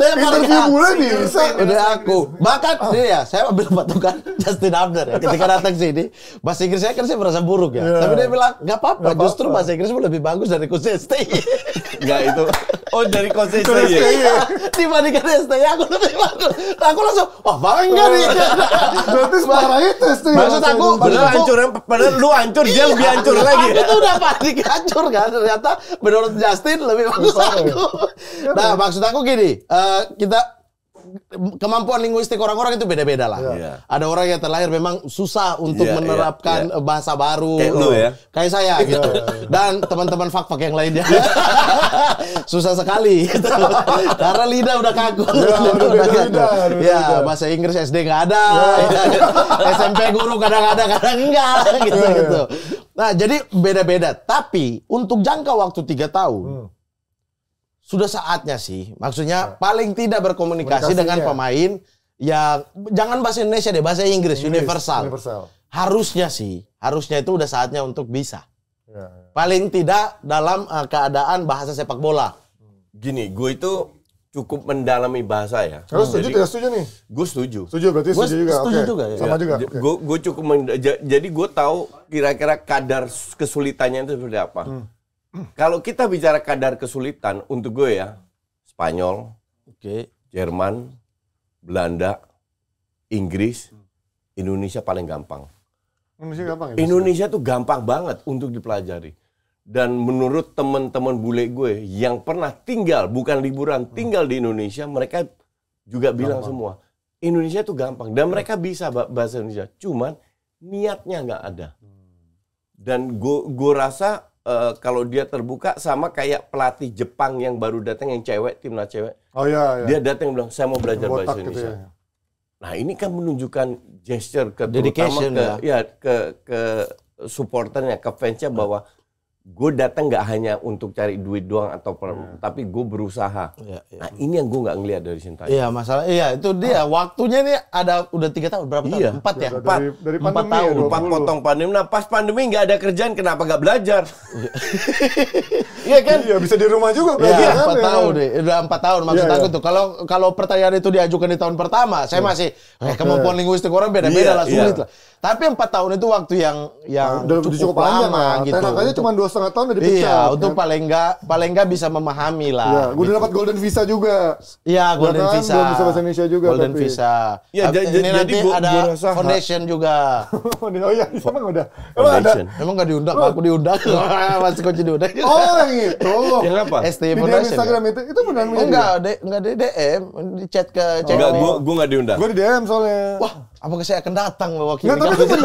[SPEAKER 3] Interview bule bisa.
[SPEAKER 1] Udah aku. Bahkan dia saya ambil patokan Justin Abner ya. Ketika datang sini, bahasa Inggris saya kan saya merasa buruk ya. Tapi dia bilang, "Enggak apa-apa, justru bahasa Inggrismu lebih bagus dari coach STY."
[SPEAKER 2] Enggak itu. Oh, dari coach STY.
[SPEAKER 1] Dibandingkan STY aku lebih bagus. Aku langsung, wah bangga nih.
[SPEAKER 3] Berarti separah itu STY.
[SPEAKER 1] Maksud aku,
[SPEAKER 2] bener hancur, padahal lu hancur, dia lebih hancur lagi.
[SPEAKER 1] Aku tuh udah panik hancur kan, ternyata menurut Justin lebih bagus aku. Nah maksud aku gini, kita kemampuan linguistik orang-orang itu beda-beda lah. Ada orang yang terlahir memang susah untuk menerapkan bahasa baru.
[SPEAKER 2] Kayak lu ya.
[SPEAKER 1] Kayak saya gitu. Dan teman-teman fak-fak yang lainnya. Susah sekali gitu. Karena lidah udah kaku. Ya, bahasa Inggris SD nggak ada. SMP guru kadang-kadang enggak gitu. Nah, jadi beda-beda. Tapi untuk jangka waktu 3 tahun, sudah saatnya sih. Maksudnya paling tidak berkomunikasi dengan pemain yang jangan bahasa Indonesia deh, bahasa Inggris universal. Harusnya itu udah saatnya untuk bisa. Paling tidak dalam keadaan bahasa sepak bola.
[SPEAKER 2] Gini, gue itu cukup mendalami bahasa ya.
[SPEAKER 3] Kalau setuju tidak setuju nih?
[SPEAKER 2] Gue setuju.
[SPEAKER 3] Setuju berarti setuju juga.
[SPEAKER 1] Setuju juga ya.
[SPEAKER 3] Sama juga.
[SPEAKER 2] Gue cukup jadi gue tahu kira-kira kadar kesulitannya itu seperti apa. Kalau kita bicara kadar kesulitan untuk gue ya, Spanyol, Jerman, Belanda, Inggris, Indonesia paling gampang. Indonesia tuh gampang banget untuk dipelajari. Dan menurut teman-teman bule gue yang pernah tinggal, bukan liburan, tinggal di Indonesia, mereka juga bilang semua, Indonesia tuh gampang. Dan mereka bisa bahasa Indonesia, cuman niatnya nggak ada. Dan gue rasa kalau dia terbuka sama kayak pelatih Jepang yang baru datang, yang cewek, timnas cewek. Dia datang bilang, saya mau belajar bahasa Indonesia. Gitu ya. Nah ini kan menunjukkan gesture terutama ke supporternya, ke fansnya bahwa gue datang nggak hanya untuk cari duit doang atau tapi gue berusaha. Nah ini yang gue nggak ngelihat dari Sintayong.
[SPEAKER 1] Iya masalah, itu dia waktunya nih ada udah 3 tahun berapa tahun? 4 ya?
[SPEAKER 3] Dari
[SPEAKER 1] 4 tahun.
[SPEAKER 2] 4 potong pandemi. Nah pas pandemi nggak ada kerjaan, kenapa nggak belajar? Iya kan?
[SPEAKER 3] Iya bisa di rumah juga.
[SPEAKER 1] Iya 4 tahun deh, udah 4 tahun maksud aku tuh. Kalau pertanyaan itu diajukan di tahun pertama, saya masih kemampuan linguistik orang beda-beda lah, sulit lah. Tapi 4 tahun itu waktu yang cukup lama gitu.
[SPEAKER 3] Tenaganya cuma 2,5 tahun udah dipecat.
[SPEAKER 1] Iya, untuk paling nggak bisa memahami lah.
[SPEAKER 3] Iya, gue udah dapat golden visa juga.
[SPEAKER 1] Iya, golden visa.
[SPEAKER 3] Belum bisa bahasa Indonesia juga.
[SPEAKER 1] Golden visa.
[SPEAKER 2] Iya,
[SPEAKER 1] ini nanti ada foundation juga.
[SPEAKER 3] Oh iya, emang udah.
[SPEAKER 1] Emang nggak diundang? Aku diundang. Masih kunci diundang.
[SPEAKER 3] Oh yang itu.
[SPEAKER 2] Yang apa?
[SPEAKER 1] STY
[SPEAKER 3] Di
[SPEAKER 1] Foundation.
[SPEAKER 3] Instagram itu beneran
[SPEAKER 1] Oh enggak di DM, di chat ke chat.
[SPEAKER 2] Gue nggak diundang.
[SPEAKER 3] Gue di DM soalnya.
[SPEAKER 1] Wah, apakah saya akan datang mewakili?
[SPEAKER 3] Nggak, tapi itu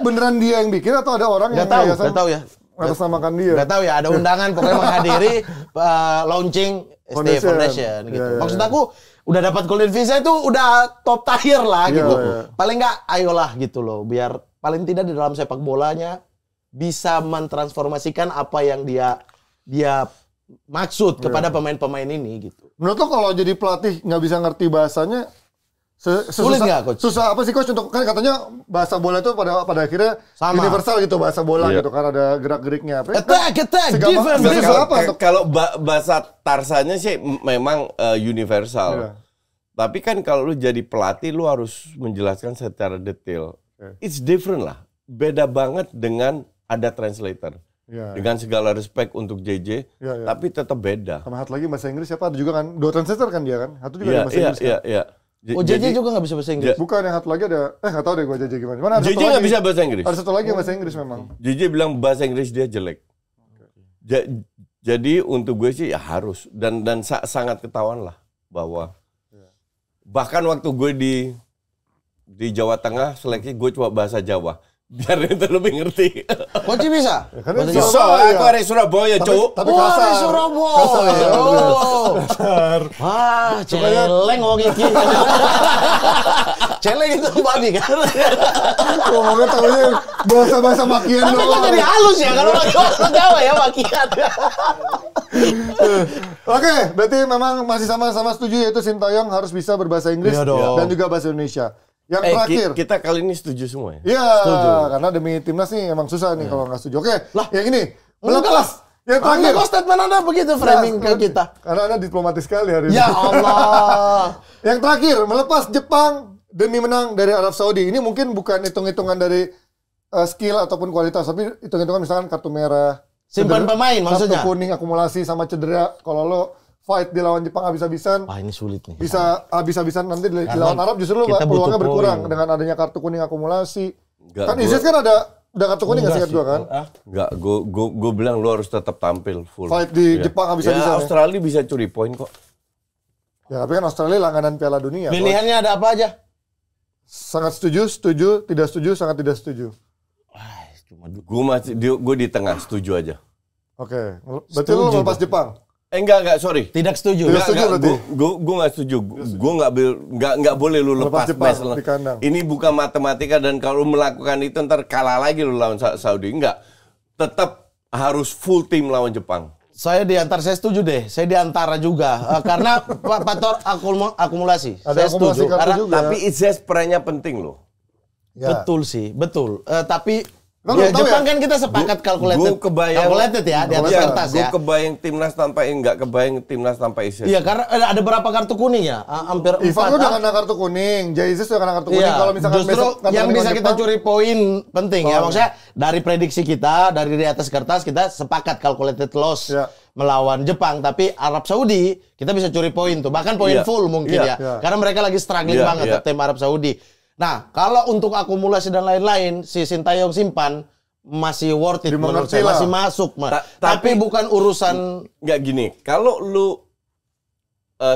[SPEAKER 3] beneran dia yang bikin atau ada orang yang
[SPEAKER 1] nggak tahu ya.
[SPEAKER 3] Atasnamakan dia.
[SPEAKER 1] Nggak tahu ya, ada undangan pokoknya menghadiri launching STY Foundation gitu. Maksud aku udah dapat golden visa itu udah top tier lah gitu. Paling nggak ayolah gitu loh, biar paling tidak di dalam sepak bolanya bisa mentransformasikan apa yang dia maksud kepada pemain-pemain ini gitu.
[SPEAKER 3] Menurut lo kalau jadi pelatih nggak bisa ngerti bahasanya,
[SPEAKER 1] sulit nggak, Coach?
[SPEAKER 3] Susah apa sih, Coach? Untuk kan katanya bahasa bola itu pada akhirnya sama. Universal gitu bahasa bola gitu kan, ada gerak-geriknya apa?
[SPEAKER 1] Attack, defense.
[SPEAKER 2] Kalau bahasa Tarsanya sih memang universal. Tapi kan kalau lu jadi pelatih lu harus menjelaskan secara detail. It's different lah. Beda banget dengan ada translator. Dengan segala respect untuk JJ, tapi tetap beda.
[SPEAKER 3] Sama satu lagi bahasa Inggris siapa? Ada juga kan, 2 translator kan dia kan? Satu juga bahasa Inggris kan?
[SPEAKER 2] Iya.
[SPEAKER 1] Oh JJ juga nggak bisa bahasa Inggris?
[SPEAKER 3] Bukan, yang satu lagi ada, nggak tahu deh gue JJ gimana. Mana
[SPEAKER 2] JJ nggak bisa bahasa Inggris?
[SPEAKER 3] Ada satu lagi yang bahasa Inggris memang.
[SPEAKER 2] JJ bilang bahasa Inggris dia jelek. Jadi untuk gue sih ya harus. Dan sangat ketahuan lah bahwa bahkan waktu gue di Jawa Tengah seleksi gue coba bahasa Jawa. Biar itu lebih ngerti.
[SPEAKER 1] Koci bisa?
[SPEAKER 2] Bisa, aku dari Surabaya, Cuk.
[SPEAKER 3] Tapi kasar.
[SPEAKER 1] Dari Surabaya.
[SPEAKER 3] Kasar.
[SPEAKER 1] Wah, celeng wong iki. Celeng itu babi kan?
[SPEAKER 3] Ngomongnya tahunya bahasa-bahasa makian
[SPEAKER 1] doang. Tapi kok jadi halus ya kalau orang Jawa ya makian.
[SPEAKER 3] Oke, berarti memang masih sama-sama setuju yaitu Sintayong harus bisa berbahasa Inggris dan juga bahasa Indonesia. Yang terakhir,
[SPEAKER 2] kita kali ini setuju semua ya?
[SPEAKER 3] Iya, karena demi timnas nih emang susah nih kalau nggak setuju. Oke, yang ini melepas. Yang terakhir.
[SPEAKER 1] Kok statement Anda begitu framing ke kita?
[SPEAKER 3] Karena Anda diplomatis sekali hari ini.
[SPEAKER 1] Ya Allah.
[SPEAKER 3] Yang terakhir, melepas Jepang demi menang dari Arab Saudi. Ini mungkin bukan hitung-hitungan dari skill ataupun kualitas, tapi hitung-hitungan misalkan kartu merah.
[SPEAKER 1] Simpan pemain maksudnya?
[SPEAKER 3] Kartu kuning, akumulasi sama cedera. Kalau lo fight di lawan Jepang habis-habisan.
[SPEAKER 1] Wah, ini sulit nih.
[SPEAKER 3] Bisa habis-habisan nanti di lawan Arab justru lo peluangnya berkurang dengan adanya kartu kuning akumulasi. Kan Izes kan ada kartu kuning nggak singkat gua kan?
[SPEAKER 2] Enggak, gue bilang lo harus tetap tampil full.
[SPEAKER 3] Fight di Jepang habis-habisan.
[SPEAKER 2] Ya, Australia bisa curi poin kok.
[SPEAKER 3] Ya, tapi kan Australia langganan Piala Dunia.
[SPEAKER 1] Pilihannya ada apa aja?
[SPEAKER 3] Sangat setuju, tidak setuju, sangat tidak setuju.
[SPEAKER 2] Gue di tengah, setuju aja.
[SPEAKER 3] Oke, berarti lo melepas Jepang?
[SPEAKER 2] Enggak, sorry.
[SPEAKER 1] Tidak setuju.
[SPEAKER 3] Tidak setuju berarti.
[SPEAKER 2] Gue nggak setuju. Gue nggak boleh lu lepas match. Ini bukan matematika dan kalau melakukan itu ntar kalah lagi lu lawan Saudi. Enggak. Tetap harus full tim lawan Jepang.
[SPEAKER 1] Saya setuju deh. Saya diantara juga karena faktor akumulasi.
[SPEAKER 3] Ada
[SPEAKER 1] saya setuju.
[SPEAKER 2] Tapi Izes perannya penting loh.
[SPEAKER 1] Ya. Betul sih, betul. Tapi ya, Jepang kan kita sepakat calculated ya di atas kertas ya.
[SPEAKER 2] Gue kebayang timnas tanpa nggak kebayang timnas tanpa Izes.
[SPEAKER 1] Iya, karena ada berapa kartu kuning ya? Hampir 4.
[SPEAKER 3] Ivan udah kena kartu kuning, Izes udah kena kartu kuning.
[SPEAKER 1] Iya,
[SPEAKER 3] kalau misalkan
[SPEAKER 1] justru yang bisa kita curi poin penting ya. Maksudnya dari prediksi kita, dari di atas kertas kita sepakat calculated loss melawan Jepang, tapi Arab Saudi kita bisa curi poin tuh, bahkan poin full mungkin ya. Karena mereka lagi struggling banget tim Arab Saudi. Nah, kalau untuk akumulasi dan lain-lain, si Sintayong simpan masih worth it menurut saya, masih masuk. Tapi bukan urusan...
[SPEAKER 2] Nggak gini, kalau lu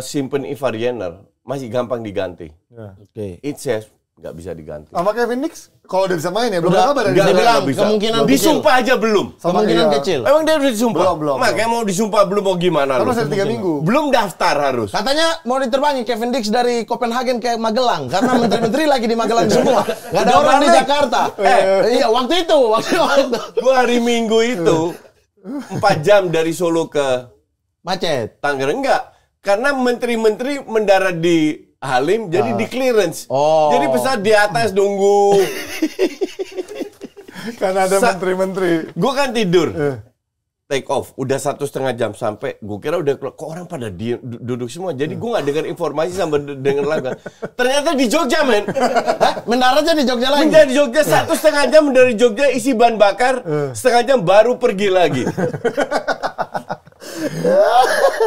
[SPEAKER 2] simpen Ivar Jenner, masih gampang diganti.
[SPEAKER 1] Oke.
[SPEAKER 2] Izes nggak bisa diganti.
[SPEAKER 3] Sama Kevin Nix, kalau dia bisa main ya, belum ada kabar.
[SPEAKER 1] Dia bilang kemungkinan
[SPEAKER 2] disumpah aja belum.
[SPEAKER 1] Kemungkinan kecil.
[SPEAKER 2] Emang dia udah disumpah?
[SPEAKER 3] Belum.
[SPEAKER 2] Makanya mau disumpah belum mau gimana lu?
[SPEAKER 3] Karena masih 3 minggu.
[SPEAKER 2] Belum daftar harus.
[SPEAKER 1] Katanya mau diterbangi Kevin Dix dari Copenhagen ke Magelang karena menteri-menteri lagi di Magelang semua. Gak ada orang di Jakarta. Iya, waktu itu.
[SPEAKER 2] Gua hari Minggu itu 4 jam dari Solo ke
[SPEAKER 1] macet.
[SPEAKER 2] Tangerang enggak. Karena menteri-menteri mendarat di Halim jadi di clearance. Jadi pesawat di atas nunggu.
[SPEAKER 3] Karena ada menteri-menteri.
[SPEAKER 2] Gue kan tidur. Take off. Udah 1,5 jam sampai. Gue kira udah keluar. Kok orang pada duduk semua. Jadi gue gak dengar informasi sampai denger laga. Ternyata di Jogja, men.
[SPEAKER 1] Mendaratnya di Jogja lagi?
[SPEAKER 2] Mendarat di Jogja 1,5 jam dari Jogja isi bahan bakar. Setengah jam baru pergi lagi.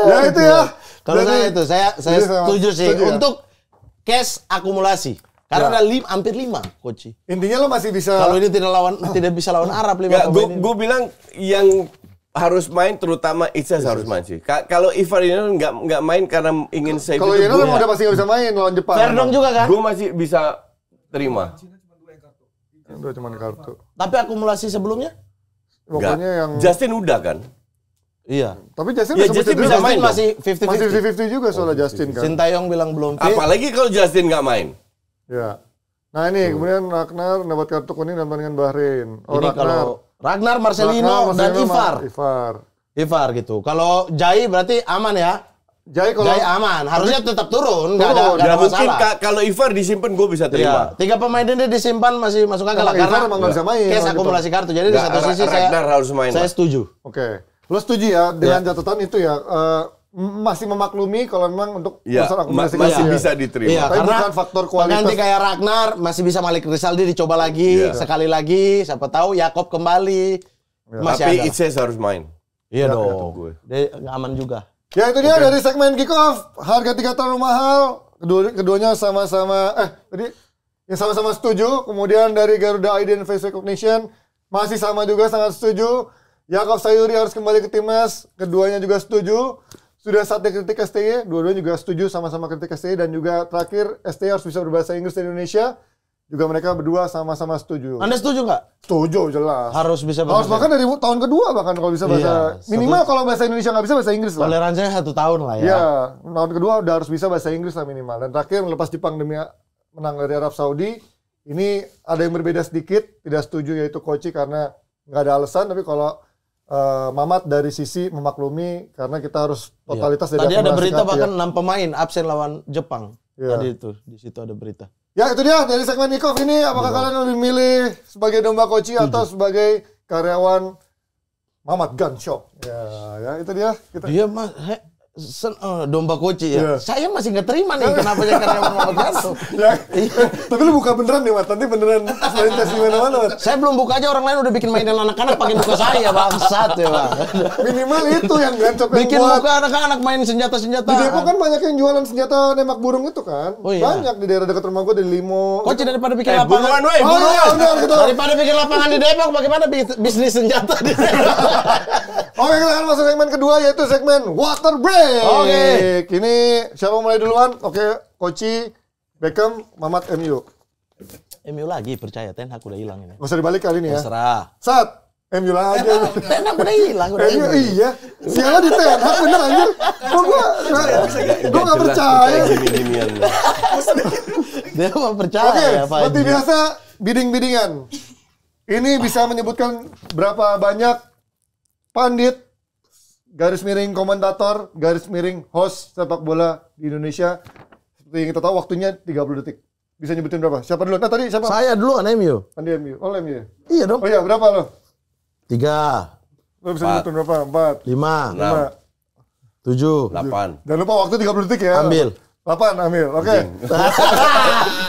[SPEAKER 3] Ya itu ya.
[SPEAKER 1] Kalau saya setuju sih untuk cash akumulasi. Karena ada hampir 5 coach.
[SPEAKER 3] Intinya lo masih bisa.
[SPEAKER 1] Kalau ini tidak bisa lawan Arab 5 pemain.
[SPEAKER 2] Gue bilang yang harus main terutama Izes harus main sih. Kalau Ivar ini nggak main karena ingin save.
[SPEAKER 3] Kalau Yeno udah pasti nggak bisa main lawan Jepang.
[SPEAKER 1] Verdong juga kan?
[SPEAKER 2] Gue masih bisa terima.
[SPEAKER 3] Udah cuma kartu.
[SPEAKER 1] Tapi akumulasi sebelumnya?
[SPEAKER 3] Pokoknya yang
[SPEAKER 2] Justin udah kan?
[SPEAKER 1] Iya.
[SPEAKER 3] Tapi Justin
[SPEAKER 2] bisa main
[SPEAKER 1] masih 50-50.
[SPEAKER 3] Masih 50 juga soalnya Justin kan.
[SPEAKER 1] Sintayong bilang belum fit.
[SPEAKER 2] Apalagi kalau Justin nggak main.
[SPEAKER 3] Ya. Nah ini kemudian Ragnar dapat kartu kuning dalam pertandingan Bahrain.
[SPEAKER 1] Ini kalau Ragnar, Marcelino dan Ivar gitu. Kalau Jai berarti aman ya? Jai aman, harusnya tetap turun, nggak ada masalah.
[SPEAKER 2] Mungkin kalau Ivar disimpan gue bisa terima.
[SPEAKER 1] Iya. 3 pemain ini disimpan masih masuk akal karena
[SPEAKER 3] emang nggak bisa main.
[SPEAKER 1] Case akumulasi kartu. Jadi di satu sisi saya setuju.
[SPEAKER 3] Oke. Lo setuju ya dengan catatan itu ya masih memaklumi kalau memang untuk urusan akumulasi
[SPEAKER 2] masih bisa diterima.
[SPEAKER 1] Iya,
[SPEAKER 3] tapi
[SPEAKER 1] karena
[SPEAKER 3] bukan faktor kualitas.
[SPEAKER 1] Ganti kayak Ragnar masih bisa Malik Rizaldi dicoba lagi sekali lagi, siapa tahu Yakob kembali. Masih
[SPEAKER 2] tapi
[SPEAKER 1] ada.
[SPEAKER 2] Izes harus main.
[SPEAKER 1] Iya dong. Dia aman juga.
[SPEAKER 3] Ya itu dia dari segmen kick off. Harga tiket terlalu mahal. Keduanya sama-sama tadi yang sama-sama setuju. Kemudian dari Garuda ID dan Face Recognition masih sama juga sangat setuju. Yakob Sayuri harus kembali ke timnas. Keduanya juga setuju. Sudah saatnya kritik STY. Dua-duanya juga setuju sama-sama kritik STY. Dan juga terakhir STY harus bisa berbahasa Inggris di Indonesia. juga mereka berdua sama-sama setuju.
[SPEAKER 1] Anda setuju nggak?
[SPEAKER 3] Setuju, jelas.
[SPEAKER 1] Harus bisa
[SPEAKER 3] bahasa. Harus bahkan dari tahun kedua bahkan kalau bisa bahasa minimal kalau bahasa Indonesia nggak bisa bahasa Inggris lah.
[SPEAKER 1] Toleransinya 1 tahun lah ya.
[SPEAKER 3] Iya, tahun kedua udah harus bisa bahasa Inggris lah minimal. Dan terakhir melepas Jepang demi menang dari Arab Saudi, ini ada yang berbeda sedikit, tidak setuju yaitu Koci karena nggak ada alasan. Tapi kalau Mamat dari sisi memaklumi karena kita harus totalitas dari
[SPEAKER 1] tadi ada berita bahkan 6 pemain absen lawan Jepang. Tadi itu di situ ada berita.
[SPEAKER 3] Ya itu dia dari segmen Kickoff ini. Apakah kalian lebih milih sebagai domba Koci atau sebagai karyawan Mamat Gun Shop? Ya itu dia.
[SPEAKER 1] Dia mah domba Koci ya. Saya masih nggak terima nih kenapa dia karyawan Mamat Gun Shop.
[SPEAKER 3] Tapi lu buka beneran nih, Mat. Nanti beneran selain tes di mana-mana, Mat.
[SPEAKER 1] Saya belum buka aja, orang lain udah bikin mainan anak-anak pakai muka saya, bangsat ya, Bang.
[SPEAKER 3] Minimal itu yang Gun Shop yang
[SPEAKER 1] bikin muka anak-anak main senjata-senjata.
[SPEAKER 3] Di Depok kan banyak yang jualan senjata nembak burung itu kan. Banyak di daerah dekat rumah gue di Limo.
[SPEAKER 1] Koci daripada bikin lapangan. Daripada bikin lapangan di Depok, bagaimana bisnis senjata di Depok?
[SPEAKER 3] Oke, kita akan masuk segmen kedua yaitu segmen Water Break. Oke. Ini siapa mulai duluan? Oke, Koci, Beckham, Mamat, MU.
[SPEAKER 1] MU lagi, percaya Ten Hag udah hilang ini.
[SPEAKER 3] Gak usah dibalik kali ini ya.
[SPEAKER 1] Terserah.
[SPEAKER 3] Sat, MU lagi.
[SPEAKER 1] Ten Hag udah hilang.
[SPEAKER 3] Iya. Siapa di Ten Hag bener anjir. Kok gua gak percaya.
[SPEAKER 1] Dia mah percaya.
[SPEAKER 3] Oke, seperti biasa bidding-biddingan. Ini bisa menyebutkan berapa banyak pandit, garis miring komentator, garis miring host sepak bola di Indonesia. Seperti yang kita tahu waktunya 30 detik. Bisa nyebutin berapa? Siapa dulu? Nah tadi siapa?
[SPEAKER 1] Saya dulu kan MU.
[SPEAKER 3] Andi MU. Oh MU ya?
[SPEAKER 1] Iya dong.
[SPEAKER 3] Oh iya, berapa lo?
[SPEAKER 1] 3.
[SPEAKER 3] Lo bisa nyebutin berapa? 4.
[SPEAKER 1] 5. 7.
[SPEAKER 2] 8.
[SPEAKER 3] Jangan lupa waktu 30 detik ya.
[SPEAKER 1] Ambil.
[SPEAKER 3] 8 ambil. Oke.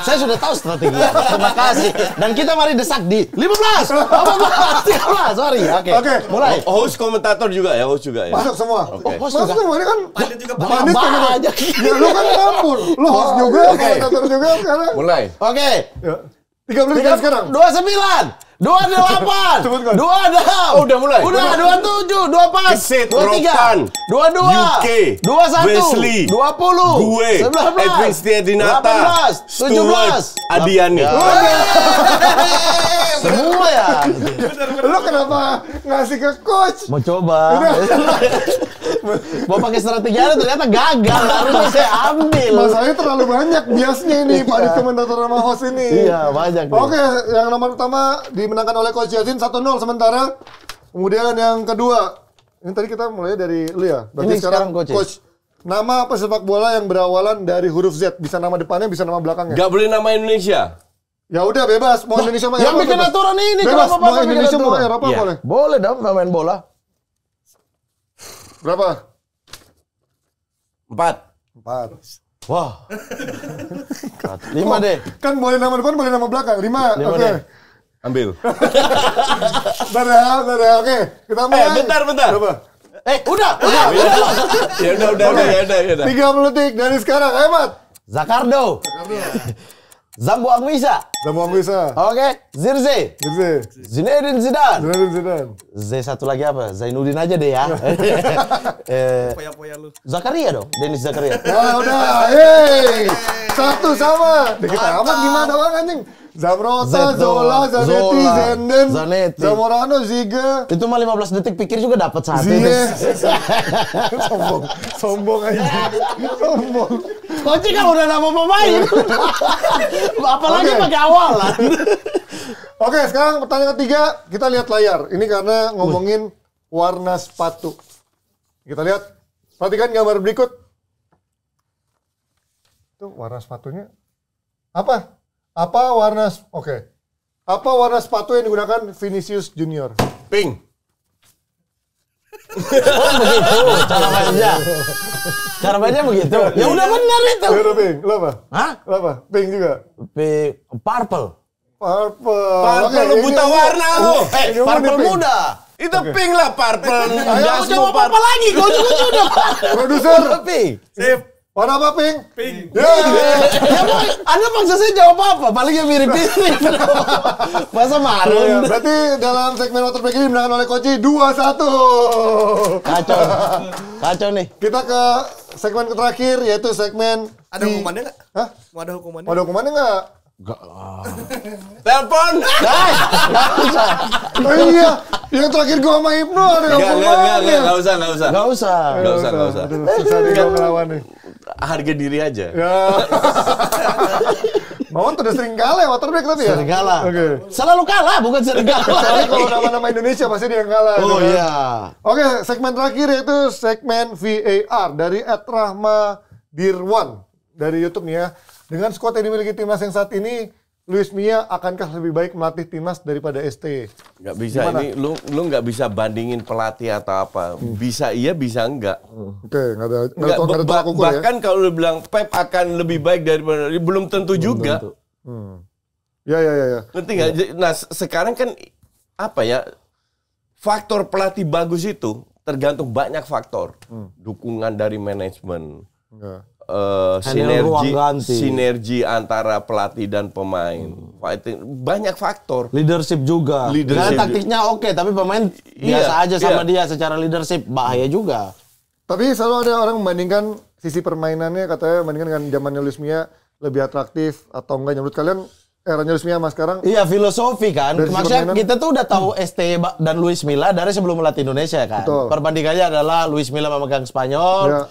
[SPEAKER 1] Saya sudah tahu strategi. Terima kasih. Dan kita mari desak di 15. 14. 13. Sorry. Oke. Mulai.
[SPEAKER 2] Host komentator juga ya, host juga ya.
[SPEAKER 3] Masuk semua.
[SPEAKER 1] Host
[SPEAKER 3] Masuk semua ini kan.
[SPEAKER 4] Pandit juga
[SPEAKER 3] Pandit
[SPEAKER 1] aja.
[SPEAKER 3] Ya lu kan campur. Lu host juga, komentator juga sekarang.
[SPEAKER 2] Mulai.
[SPEAKER 1] Oke.
[SPEAKER 3] 30 detik sekarang.
[SPEAKER 1] 29. 28, 26,
[SPEAKER 2] udah mulai.
[SPEAKER 1] Udah 27, 24,
[SPEAKER 2] Kesit,
[SPEAKER 1] 23, 22,
[SPEAKER 2] UK,
[SPEAKER 1] 21,
[SPEAKER 2] Wesley,
[SPEAKER 1] 20,
[SPEAKER 2] gue,
[SPEAKER 1] 19,
[SPEAKER 2] Edwin Setiadinata,
[SPEAKER 1] 18, 17,
[SPEAKER 2] Adiani.
[SPEAKER 1] Semua ya.
[SPEAKER 3] Lu kenapa ngasih ke coach?
[SPEAKER 1] Mau coba. Mau pakai strategi ada ternyata gagal. Harusnya saya ambil.
[SPEAKER 3] Masalahnya terlalu banyak biasnya ini Pak komentator sama host ini.
[SPEAKER 1] Iya, banyak.
[SPEAKER 3] Oke, yang nomor pertama dimenangkan oleh Coach Yasin 1-0 sementara. Kemudian yang kedua, ini tadi kita mulai dari lu ya. Berarti
[SPEAKER 1] ini sekarang Coach.
[SPEAKER 3] Nama apa sepak bola yang berawalan dari huruf Z? Bisa nama depannya, bisa nama belakangnya.
[SPEAKER 2] Gak boleh nama Indonesia.
[SPEAKER 3] Ya udah bebas, mau Indonesia mau
[SPEAKER 1] yang bikin aturan ini
[SPEAKER 3] bebas, mau Indonesia mau Eropa boleh.
[SPEAKER 1] Boleh dong main bola.
[SPEAKER 3] Berapa?
[SPEAKER 2] 4.
[SPEAKER 1] Wah. 5 deh.
[SPEAKER 3] Kan boleh nama depan, boleh nama belakang. 5. Oke.
[SPEAKER 2] Ambil.
[SPEAKER 3] Bentar ya. Oke. Kita mulai.
[SPEAKER 2] Bentar.
[SPEAKER 3] Coba.
[SPEAKER 1] Udah.
[SPEAKER 2] Ya udah.
[SPEAKER 3] 30 detik dari sekarang, hemat.
[SPEAKER 1] Zakardo. Zambo Anguissa. Oke, Zirze. Zinedine Zidane. Z satu lagi apa? Zainuddin aja deh ya.
[SPEAKER 4] Poya-poya lu.
[SPEAKER 1] Zakaria dong, Dennis Zakaria.
[SPEAKER 3] Ya udah, hey. Satu sama. Dikit amat gimana doang anjing. Zamrota, Zola, Zanetti, Zenden, Zamorano, Ziga.
[SPEAKER 1] Itu mah 15 detik pikir juga dapat satu.
[SPEAKER 3] Sombong aja. Sombong.
[SPEAKER 1] Koci kan udah nama pemain. Apalagi pakai awalan.
[SPEAKER 3] Oke, sekarang pertanyaan ketiga, kita lihat layar. Ini karena ngomongin warna sepatu. Kita lihat, perhatikan gambar berikut. Itu warna sepatunya. Apa warna sepatu yang digunakan Vinicius Junior?
[SPEAKER 2] Pink.
[SPEAKER 1] Begitu cara mainnya begitu. Ya udah benar itu.
[SPEAKER 3] Ya udah pink. Lo apa?
[SPEAKER 1] Hah?
[SPEAKER 3] Lo apa? Pink juga.
[SPEAKER 1] Purple.
[SPEAKER 2] Oke, lu buta warna lu.
[SPEAKER 1] Purple muda.
[SPEAKER 2] Itu pink lah, purple.
[SPEAKER 1] Ayo jawab apa lagi? Kau juga.
[SPEAKER 3] Produser.
[SPEAKER 1] Pink.
[SPEAKER 3] Sip. Warna apa, Pink?
[SPEAKER 4] Pink.
[SPEAKER 3] Ya,
[SPEAKER 1] Anda paksa saya jawab apa? Paling yang mirip-mirip. Masa marun.
[SPEAKER 3] Berarti dalam segmen Water Break ini dimenangkan oleh Koci 2-1.
[SPEAKER 1] Kacau nih.
[SPEAKER 3] Kita ke segmen terakhir yaitu segmen
[SPEAKER 4] Ada hukumannya nggak?
[SPEAKER 3] Hah?
[SPEAKER 4] Mau ada hukumannya?
[SPEAKER 3] Mau ada hukumannya nggak?
[SPEAKER 2] Telepon.
[SPEAKER 1] Nggak usah.
[SPEAKER 3] Oh iya, yang terakhir gua sama Ibnu ada yang
[SPEAKER 2] Enggak usah.
[SPEAKER 1] Nggak usah.
[SPEAKER 3] Susah nih gua ngelawan nih.
[SPEAKER 2] Harga diri aja.
[SPEAKER 3] Ya. Mawon udah sering kalah ya waterback tapi ya?
[SPEAKER 1] Sering kalah.
[SPEAKER 3] Oke.
[SPEAKER 1] Selalu kalah, bukan sering kalah.
[SPEAKER 3] Soalnya kalau nama-nama Indonesia pasti dia yang kalah.
[SPEAKER 1] Oh
[SPEAKER 3] kan?
[SPEAKER 1] iya.
[SPEAKER 3] Oke, segmen terakhir yaitu segmen VAR dari @rahmadirwan dari YouTube nih ya. Dengan skuad yang dimiliki timnas yang saat ini, Luis Milla akankah lebih baik melatih timnas daripada ST?
[SPEAKER 2] Nggak bisa. Gimana? Ini lu nggak bisa bandingin pelatih atau apa. Bisa iya, bisa enggak.
[SPEAKER 3] Oke, nggak ada tolak ukur ya.
[SPEAKER 2] Bahkan kalau lu bilang Pep akan lebih baik daripada, belum tentu juga.
[SPEAKER 3] Ya.
[SPEAKER 2] Ngerti nggak? Nah sekarang kan apa ya, faktor pelatih bagus itu tergantung banyak faktor. Dukungan dari manajemen. Sinergi antara pelatih dan pemain. Banyak faktor.
[SPEAKER 1] Leadership juga. Karena taktiknya oke, tapi pemain biasa aja sama dia secara leadership, bahaya juga.
[SPEAKER 3] Tapi selalu ada orang membandingkan sisi permainannya, katanya bandingkan dengan zamannya Luis Milla lebih atraktif atau enggak. Menurut kalian eranya Luis Milla sama sekarang?
[SPEAKER 1] Iya, filosofi kan. Maksudnya kita tuh udah tahu ST dan Luis Milla dari sebelum melatih Indonesia kan. Betul. Perbandingannya adalah Luis Milla memegang Spanyol,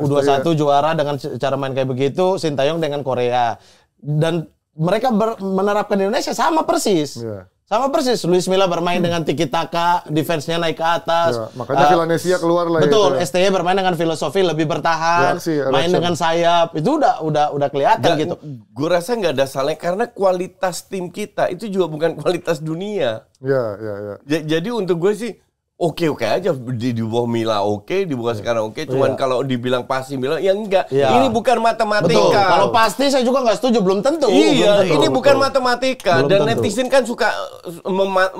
[SPEAKER 1] U21 juara dengan cara main kayak begitu, Sintayong dengan Korea. Dan mereka menerapkan di Indonesia sama persis. Sama persis, Luis Milla bermain dengan tiki taka, defense-nya naik ke atas.
[SPEAKER 3] Makanya Villanesia keluar lah.
[SPEAKER 1] Betul, ya, STY bermain dengan filosofi lebih bertahan, main dengan sayap. Itu udah kelihatan gitu.
[SPEAKER 2] Gue rasa nggak ada salahnya karena kualitas tim kita itu juga bukan kualitas dunia.
[SPEAKER 3] Iya.
[SPEAKER 2] Jadi untuk gue sih oke aja di bawah Milla di bawah sekarang cuman kalau dibilang pasti Milla ya enggak. Ini bukan matematika.
[SPEAKER 1] Betul. Kalau pasti saya juga nggak setuju, belum tentu.
[SPEAKER 2] Iya, ini bukan matematika dan netizen kan suka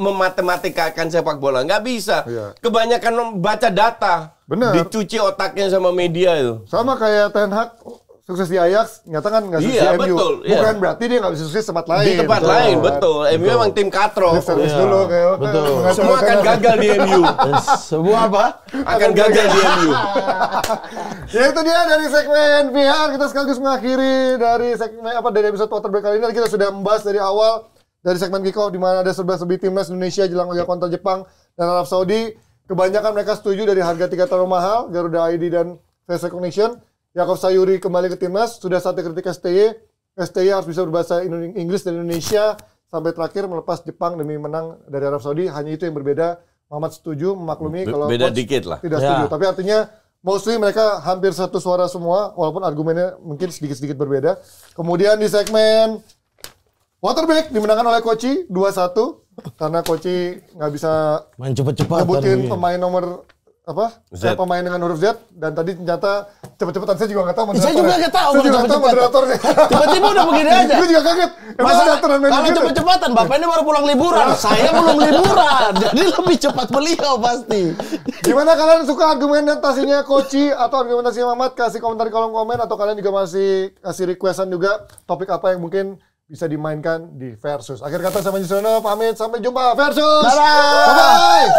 [SPEAKER 2] mematematikakan sepak bola, nggak bisa. Kebanyakan baca data.
[SPEAKER 3] Bener.
[SPEAKER 2] Dicuci otaknya sama media itu.
[SPEAKER 3] Sama kayak Ten Hag sukses di Ajax, nyata kan nggak sukses di MU. Bukan berarti dia nggak bisa sukses di tempat lain.
[SPEAKER 2] Di tempat lain, betul. MU emang tim katro.
[SPEAKER 3] Dulu kayak
[SPEAKER 1] betul.
[SPEAKER 2] Semua akan gagal di MU.
[SPEAKER 1] Semua apa?
[SPEAKER 2] Akan gagal di MU.
[SPEAKER 3] Ya itu dia dari segmen VAR, kita sekaligus mengakhiri dari segmen dari episode Waterback kali ini. Kita sudah membahas dari awal dari segmen kick-off di mana ada serba-serbi timnas Indonesia jelang laga kontra Jepang dan Arab Saudi. Kebanyakan mereka setuju dari harga tiket terlalu mahal, Garuda ID dan face recognition. Yakob Sayuri kembali ke timnas, sudah saatnya kritik STY. STY harus bisa berbahasa Inggris dan Indonesia sampai terakhir melepas Jepang demi menang dari Arab Saudi. Hanya itu yang berbeda. Muhammad setuju, memaklumi kalau
[SPEAKER 2] beda dikit lah.
[SPEAKER 3] Tidak setuju. Tapi artinya mostly mereka hampir satu suara semua, walaupun argumennya mungkin sedikit-sedikit berbeda. Kemudian di segmen Waterback dimenangkan oleh Koci 2-1 karena Koci nggak bisa
[SPEAKER 1] main cepat-cepat
[SPEAKER 3] nyebutin pemain nomor pemain dengan huruf Z, dan tadi ternyata cepet-cepetan saya juga nggak tahu moderatornya.
[SPEAKER 1] Saya juga nggak tahu
[SPEAKER 3] moderatornya.
[SPEAKER 1] Tiba-tiba udah begini aja.
[SPEAKER 3] Gue juga kaget.
[SPEAKER 1] Kalau cepet-cepatan, Bapak ini baru pulang liburan. Saya belum liburan. Jadi lebih cepat beliau pasti.
[SPEAKER 3] Gimana kalian suka argumentasinya Koci atau argumentasinya Mamat? Kasih komentar di kolom komen, atau kalian juga masih kasih requestan juga topik apa yang mungkin bisa dimainkan di Versus. Akhir kata saya Manjusono pamit, sampai jumpa Versus. Bye-bye.